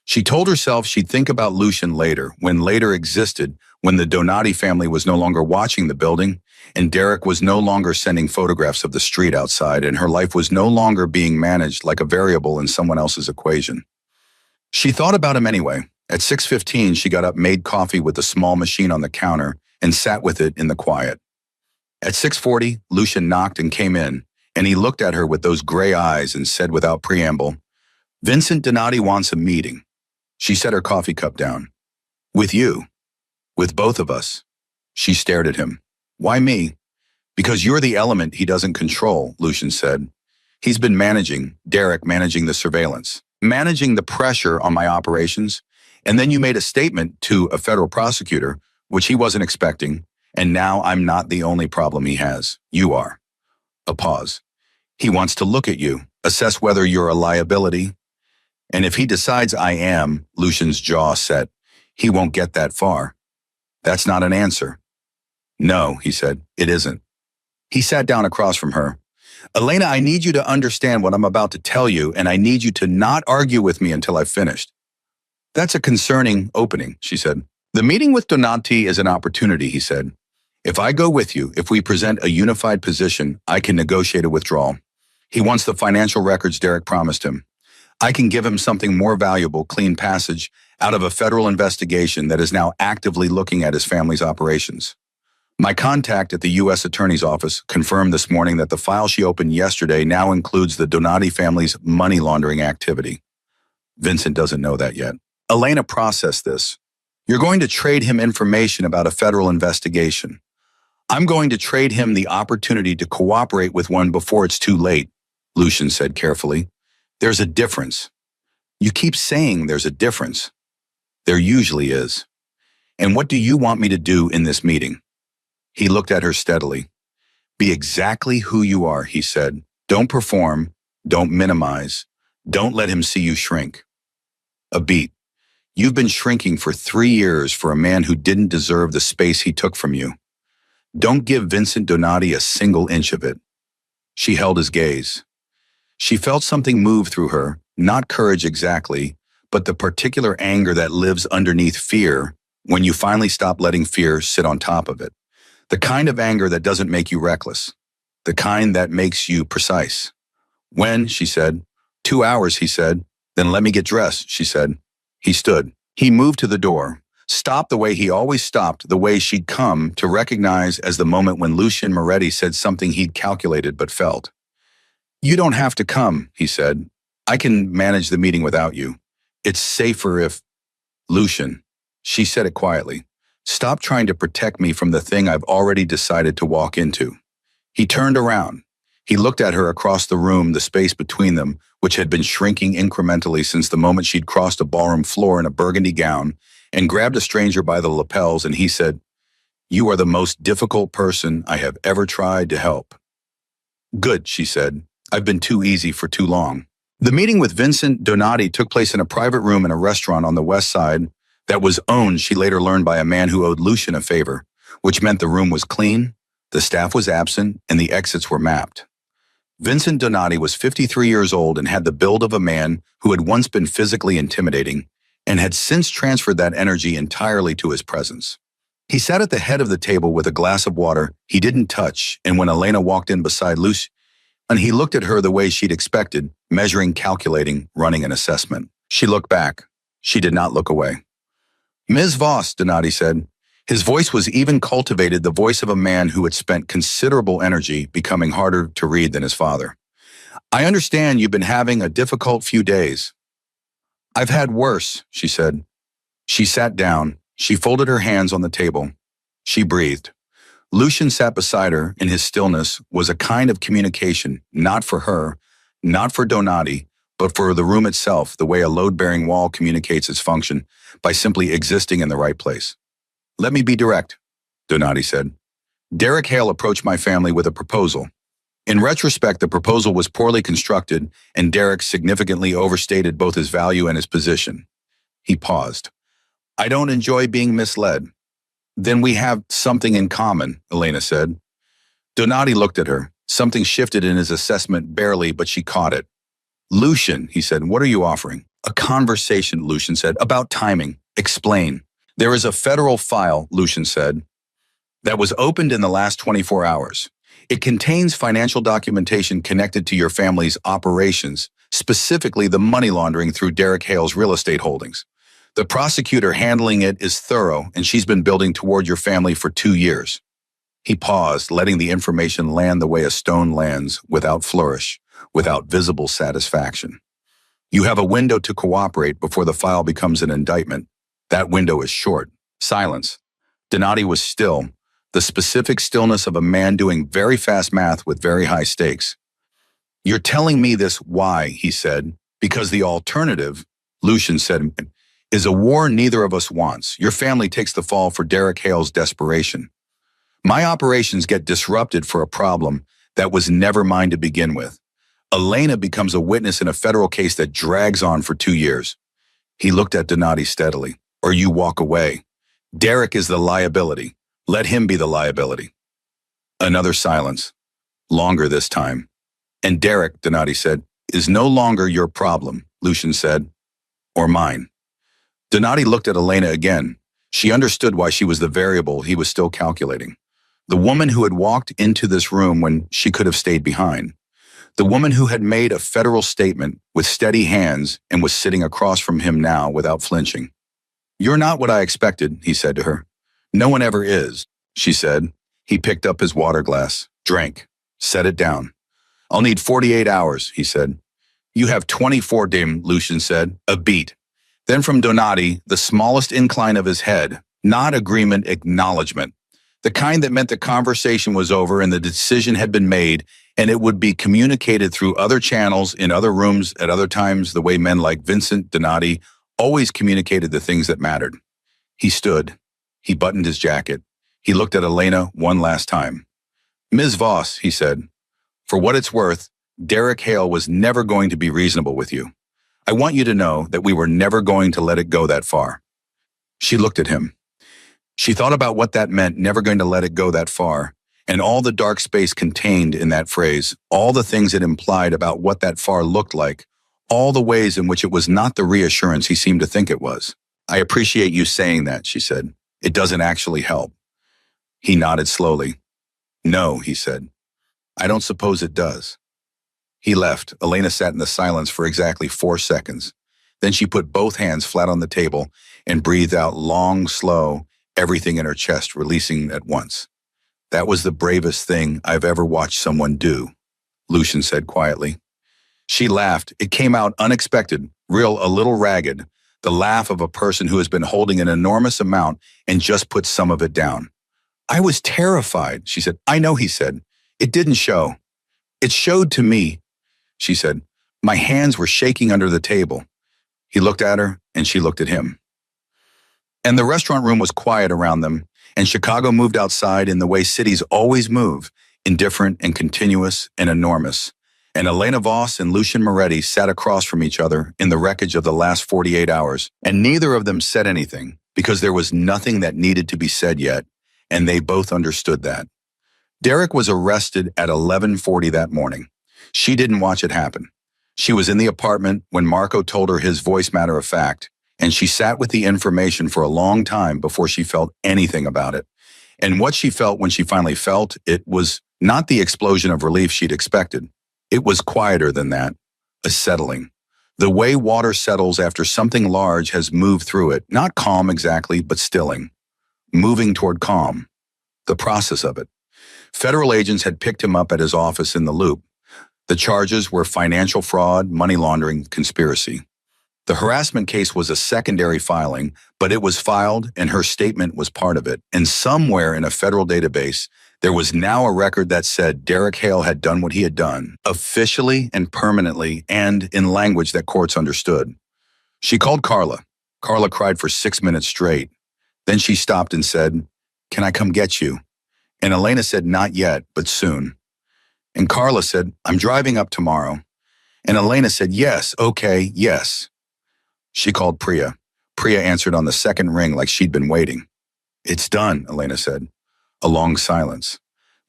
She told herself she'd think about Lucian later, when later existed, when the Donati family was no longer watching the building, and Derek was no longer sending photographs of the street outside, and her life was no longer being managed like a variable in someone else's equation. She thought about him anyway. At 6:15, she got up, made coffee with a small machine on the counter, and sat with it in the quiet. At 6:40, Lucian knocked and came in, and he looked at her with those gray eyes and said without preamble, "Vincent Donati wants a meeting." She set her coffee cup down. "With you. With both of us." She stared at him. "Why me?" "Because you're the element he doesn't control," Lucian said. "He's been managing, Derek managing the surveillance, managing the pressure on my operations, and then you made a statement to a federal prosecutor, which he wasn't expecting, and now I'm not the only problem he has. You are." A pause. "He wants to look at you, assess whether you're a liability. And if he decides I am," Lucian's jaw set, "he won't get that far." "That's not an answer." "No," he said, "it isn't." He sat down across from her. "Elena, I need you to understand what I'm about to tell you, and I need you to not argue with me until I've finished." "That's a concerning opening," she said. "The meeting with Donati is an opportunity," he said. "If I go with you, if we present a unified position, I can negotiate a withdrawal. He wants the financial records Derek promised him. I can give him something more valuable, clean passage, out of a federal investigation that is now actively looking at his family's operations. My contact at the U.S. Attorney's Office confirmed this morning that the file she opened yesterday now includes the Donati family's money laundering activity. Vincent doesn't know that yet. Elena processed this. You're going to trade him information about a federal investigation. I'm going to trade him the opportunity to cooperate with one before it's too late," Lucian said carefully. "There's a difference. You keep saying there's a difference. There usually is. And what do you want me to do in this meeting?" He looked at her steadily. "Be exactly who you are," he said. "Don't perform. Don't minimize. Don't let him see you shrink." A beat. "You've been shrinking for 3 years for a man who didn't deserve the space he took from you. Don't give Vincent Donati a single inch of it." She held his gaze. She felt something move through her, not courage exactly, but the particular anger that lives underneath fear when you finally stop letting fear sit on top of it. The kind of anger that doesn't make you reckless. The kind that makes you precise. "When?" she said. 2 hours, he said. "Then let me get dressed," she said. He stood. He moved to the door, stopped the way he always stopped, the way she'd come to recognize as the moment when Lucian Moretti said something he'd calculated but felt. "You don't have to come," he said. "I can manage the meeting without you. It's safer if—" "Lucian," she said it quietly. Stop trying to protect me from the thing I've already decided to walk into. He turned around. He looked at her across the room, the space between them, which had been shrinking incrementally since the moment she'd crossed a ballroom floor in a burgundy gown, and grabbed a stranger by the lapels, and he said, "You are the most difficult person I have ever tried to help." "Good," she said. "I've been too easy for too long." The meeting with Vincent Donati took place in a private room in a restaurant on the west side that was owned, she later learned, by a man who owed Lucian a favor, which meant the room was clean, the staff was absent, and the exits were mapped. Vincent Donati was 53 years old and had the build of a man who had once been physically intimidating and had since transferred that energy entirely to his presence. He sat at the head of the table with a glass of water he didn't touch, and when Elena walked in beside Lucian, and he looked at her the way she'd expected, measuring, calculating, running an assessment. She looked back. She did not look away. "Ms. Voss," Donati said. His voice was even cultivated, the voice of a man who had spent considerable energy becoming harder to read than his father. "I understand you've been having a difficult few days." "I've had worse," she said. She sat down. She folded her hands on the table. She breathed. Lucian sat beside her. In his stillness was a kind of communication, not for her, not for Donati, but for the room itself, the way a load-bearing wall communicates its function by simply existing in the right place. "Let me be direct," Donati said. "Derek Hale approached my family with a proposal. In retrospect, the proposal was poorly constructed, and Derek significantly overstated both his value and his position." He paused. "I don't enjoy being misled." "Then we have something in common," Elena said. Donati looked at her. Something shifted in his assessment, barely, but she caught it. "Lucian," he said, "what are you offering?" "A conversation," Lucian said, "about timing. Explain." "There is a federal file," Lucian said, "that was opened in the last 24 hours. It contains financial documentation connected to your family's operations, specifically the money laundering through Derek Hale's real estate holdings. The prosecutor handling it is thorough, and she's been building toward your family for 2 years. He paused, letting the information land the way a stone lands, without flourish, without visible satisfaction. "You have a window to cooperate before the file becomes an indictment. That window is short." Silence. Donati was still, the specific stillness of a man doing very fast math with very high stakes. "You're telling me this why?" he said. "Because the alternative," Lucian said, "is a war neither of us wants. Your family takes the fall for Derek Hale's desperation. My operations get disrupted for a problem that was never mine to begin with. Elena becomes a witness in a federal case that drags on for 2 years." He looked at Donati steadily. "Or you walk away. Derek is the liability. Let him be the liability." Another silence. Longer this time. "And Derek," Donati said, "is no longer your problem," Lucian said, "or mine." Donati looked at Elena again. She understood why she was the variable he was still calculating. The woman who had walked into this room when she could have stayed behind. The woman who had made a federal statement with steady hands and was sitting across from him now without flinching. "You're not what I expected," he said to her. "No one ever is," she said. He picked up his water glass, drank, set it down. "I'll need 48 hours, he said. "You have 24, Dame," Lucian said, a beat. Then from Donati, the smallest incline of his head, not agreement, acknowledgement. The kind that meant the conversation was over and the decision had been made, and it would be communicated through other channels, in other rooms, at other times, the way men like Vincent Donati always communicated the things that mattered. He stood. He buttoned his jacket. He looked at Elena one last time. "Ms. Voss," he said, "for what it's worth, Derek Hale was never going to be reasonable with you. I want you to know that we were never going to let it go that far." She looked at him. She thought about what that meant, never going to let it go that far, and all the dark space contained in that phrase, all the things it implied about what that far looked like, all the ways in which it was not the reassurance he seemed to think it was. "I appreciate you saying that," she said. "It doesn't actually help." He nodded slowly. "No," he said. "I don't suppose it does." He left. Elena sat in the silence for exactly 4 seconds. Then she put both hands flat on the table and breathed out long, slow, everything in her chest releasing at once. "That was the bravest thing I've ever watched someone do," Lucian said quietly. She laughed. It came out unexpected, real, a little ragged. the laugh of a person who has been holding an enormous amount and just put some of it down. I was terrified, she said. I know, he said. It didn't show. It showed to me, she said. My hands were shaking under the table. He looked at her, and she looked at him. And the restaurant room was quiet around them, and Chicago moved outside in the way cities always move, indifferent and continuous and enormous. And Elena Voss and Lucian Moretti sat across from each other in the wreckage of the last 48 hours, and neither of them said anything because there was nothing that needed to be said yet, and they both understood that. Derek was arrested at 11:40 that morning. She didn't watch it happen. She was in the apartment when Marco told her his voice matter of fact, and she sat with the information for a long time before she felt anything about it. And what she felt when she finally felt it was not the explosion of relief she'd expected. It was quieter than that, a settling. The way water settles after something large has moved through it, not calm exactly, but stilling. Moving toward calm. The process of it. Federal agents had picked him up at his office in the Loop. The charges were financial fraud, money laundering, conspiracy. The harassment case was a secondary filing, but it was filed and her statement was part of it. And somewhere in a federal database, there was now a record that said Derek Hale had done what he had done, officially and permanently, and in language that courts understood. She called Carla. Carla cried for 6 minutes straight. Then she stopped and said, "Can I come get you?" And Elena said, "Not yet, but soon." And Carla said, "I'm driving up tomorrow." And Elena said, "Yes, okay, yes." She called Priya. Priya answered on the second ring like she'd been waiting. "It's done," Elena said. A long silence.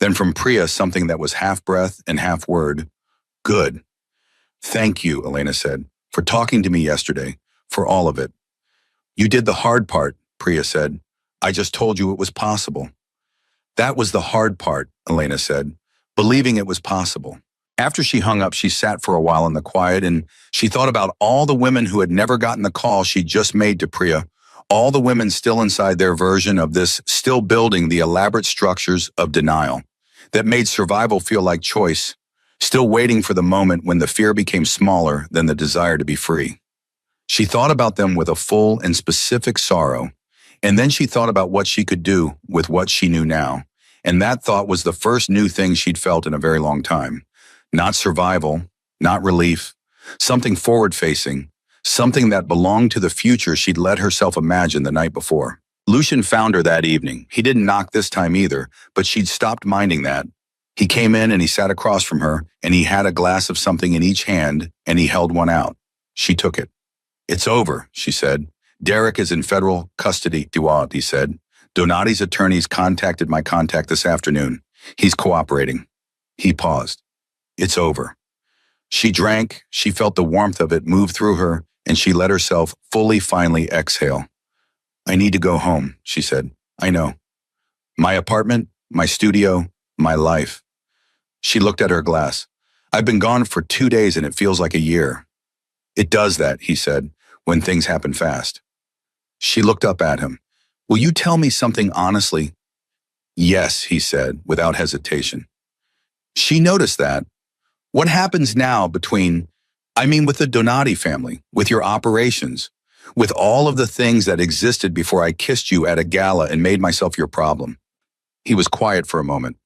Then from Priya, something that was half breath and half word. "Good." "Thank you," Elena said, "for talking to me yesterday, for all of it." "You did the hard part," Priya said. "I just told you it was possible." "That was the hard part," Elena said, "believing it was possible." After she hung up, she sat for a while in the quiet and she thought about all the women who had never gotten the call she just made to Priya, all the women still inside their version of this, still building the elaborate structures of denial that made survival feel like choice, still waiting for the moment when the fear became smaller than the desire to be free. She thought about them with a full and specific sorrow, and then she thought about what she could do with what she knew now, and that thought was the first new thing she'd felt in a very long time. Not survival, not relief, something forward-facing, something that belonged to the future she'd let herself imagine the night before. Lucian found her that evening. He didn't knock this time either, but she'd stopped minding that. He came in and he sat across from her, and he had a glass of something in each hand, and he held one out. She took it. "It's over," she said. "Derek is in federal custody, Duat," he said. "Donati's attorneys contacted my contact this afternoon. He's cooperating." He paused. "It's over." She drank, she felt the warmth of it move through her, and she let herself finally exhale. "I need to go home," she said. "I know. My apartment, my studio, my life." She looked at her glass. "I've been gone for 2 days and it feels like a year." "It does that," he said, "when things happen fast." She looked up at him. "Will you tell me something honestly?" "Yes," he said, without hesitation. She noticed that. "What happens now with the Donati family, with your operations, with all of the things that existed before I kissed you at a gala and made myself your problem?" He was quiet for a moment.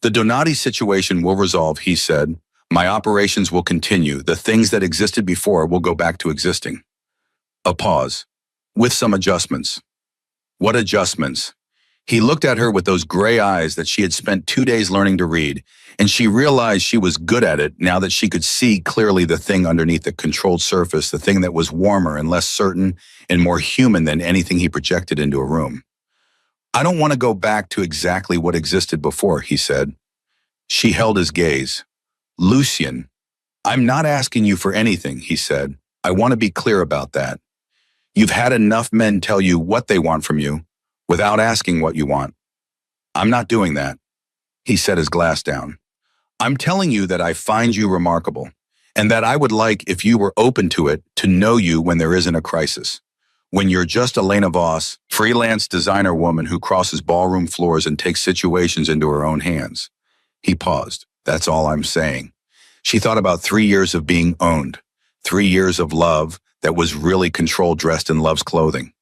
"The Donati situation will resolve," he said. "My operations will continue. The things that existed before will go back to existing." A pause. "With some adjustments." "What adjustments?" He looked at her with those gray eyes that she had spent 2 days learning to read, and she realized she was good at it now that she could see clearly the thing underneath the controlled surface, the thing that was warmer and less certain and more human than anything he projected into a room. "I don't want to go back to exactly what existed before," he said. She held his gaze. "Lucian, I'm not asking you for anything," he said. "I want to be clear about that. You've had enough men tell you what they want from you without asking what you want. I'm not doing that." He set his glass down. "I'm telling you that I find you remarkable, and that I would like, if you were open to it, to know you when there isn't a crisis. When you're just Elena Voss, freelance designer woman who crosses ballroom floors and takes situations into her own hands." He paused. "That's all I'm saying." She thought about 3 years of being owned, 3 years of love, that was really controlled, dressed in love's clothing.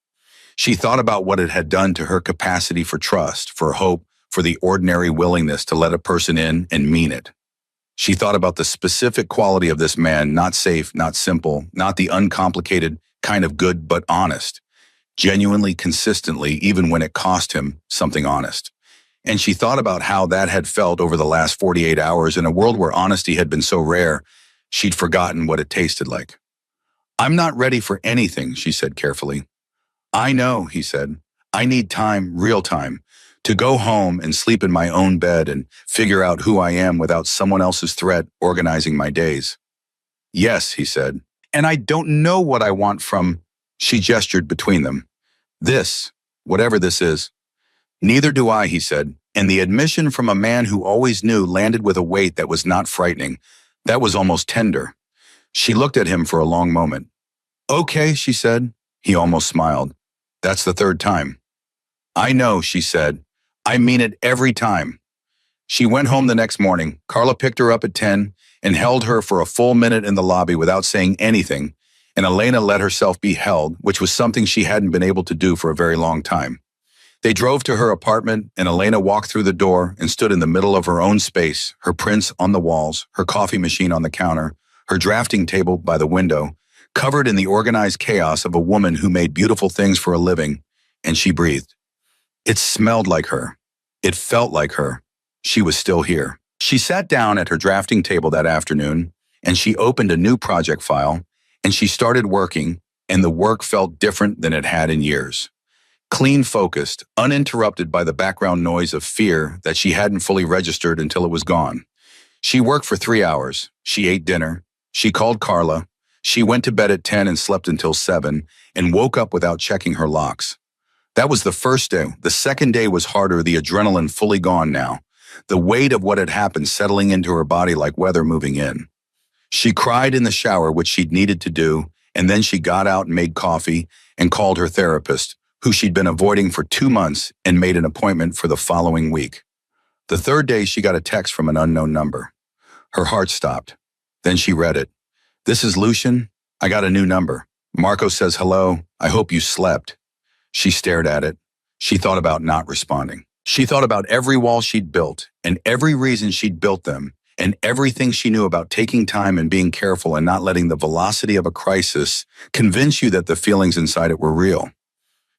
She thought about what it had done to her capacity for trust, for hope, for the ordinary willingness to let a person in and mean it. She thought about the specific quality of this man, not safe, not simple, not the uncomplicated kind of good, but honest, genuinely, consistently, even when it cost him something honest. And she thought about how that had felt over the last 48 hours in a world where honesty had been so rare, she'd forgotten what it tasted like. "I'm not ready for anything," she said carefully. "I know," he said. "I need time, real time, to go home and sleep in my own bed and figure out who I am without someone else's threat organizing my days." "Yes," he said. "And I don't know what I want from—" She gestured between them. "This, whatever this is." "Neither do I," he said, and the admission from a man who always knew landed with a weight that was not frightening. That was almost tender. She looked at him for a long moment. "Okay," she said. He almost smiled. "That's the third time." "I know," she said. "I mean it every time." She went home the next morning. Carla picked her up at 10 and held her for a full minute in the lobby without saying anything, and Elena let herself be held, which was something she hadn't been able to do for a very long time. They drove to her apartment, and Elena walked through the door and stood in the middle of her own space, her prints on the walls, her coffee machine on the counter, her drafting table by the window, covered in the organized chaos of a woman who made beautiful things for a living, and she breathed. It smelled like her. It felt like her. She was still here. She sat down at her drafting table that afternoon, and she opened a new project file, and she started working, and the work felt different than it had in years. Clean, focused, uninterrupted by the background noise of fear that she hadn't fully registered until it was gone. She worked for 3 hours. She ate dinner. She called Carla. She went to bed at 10 and slept until 7 and woke up without checking her locks. That was the first day. The second day was harder, the adrenaline fully gone now, the weight of what had happened settling into her body like weather moving in. She cried in the shower, which she'd needed to do, and then she got out and made coffee and called her therapist, who she'd been avoiding for 2 months, and made an appointment for the following week. The third day, she got a text from an unknown number. Her heart stopped. Then she read it. "This is Lucian. I got a new number. Marco says hello. I hope you slept." She stared at it. She thought about not responding. She thought about every wall she'd built, and every reason she'd built them, and everything she knew about taking time and being careful and not letting the velocity of a crisis convince you that the feelings inside it were real.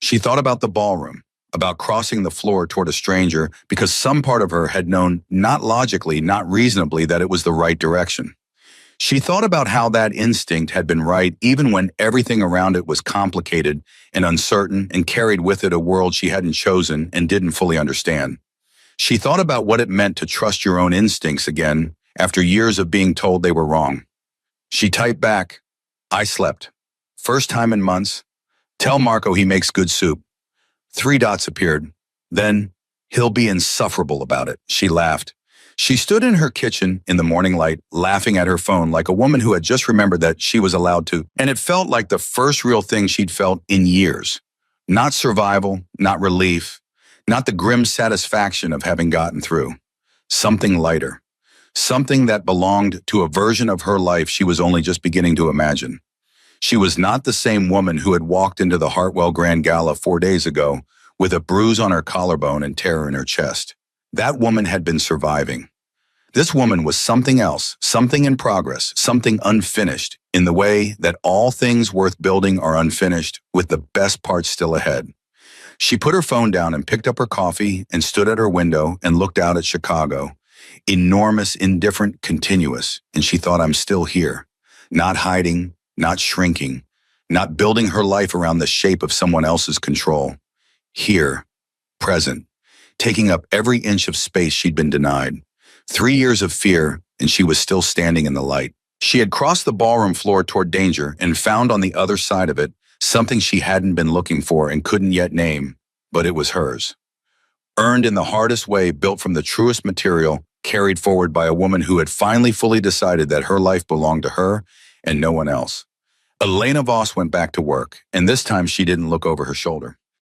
She thought about the ballroom, about crossing the floor toward a stranger because some part of her had known, not logically, not reasonably, that it was the right direction. She thought about how that instinct had been right even when everything around it was complicated and uncertain and carried with it a world she hadn't chosen and didn't fully understand. She thought about what it meant to trust your own instincts again after years of being told they were wrong. She typed back, "I slept. First time in months. Tell Marco he makes good soup." 3 dots appeared. Then, "He'll be insufferable about it." She laughed. She stood in her kitchen in the morning light, laughing at her phone like a woman who had just remembered that she was allowed to, and it felt like the first real thing she'd felt in years. Not survival, not relief, not the grim satisfaction of having gotten through. Something lighter. Something that belonged to a version of her life she was only just beginning to imagine. She was not the same woman who had walked into the Hartwell Grand Gala 4 days ago with a bruise on her collarbone and terror in her chest. That woman had been surviving. This woman was something else, something in progress, something unfinished, in the way that all things worth building are unfinished, with the best parts still ahead. She put her phone down and picked up her coffee and stood at her window and looked out at Chicago. Enormous, indifferent, continuous, and she thought, "I'm still here, not hiding, not shrinking, not building her life around the shape of someone else's control. Here, present, taking up every inch of space she'd been denied. 3 years of fear, and she was still standing in the light. She had crossed the ballroom floor toward danger and found on the other side of it something she hadn't been looking for and couldn't yet name, but it was hers. Earned in the hardest way, built from the truest material, carried forward by a woman who had finally fully decided that her life belonged to her and no one else. Elena Voss went back to work, and this time she didn't look over her shoulder.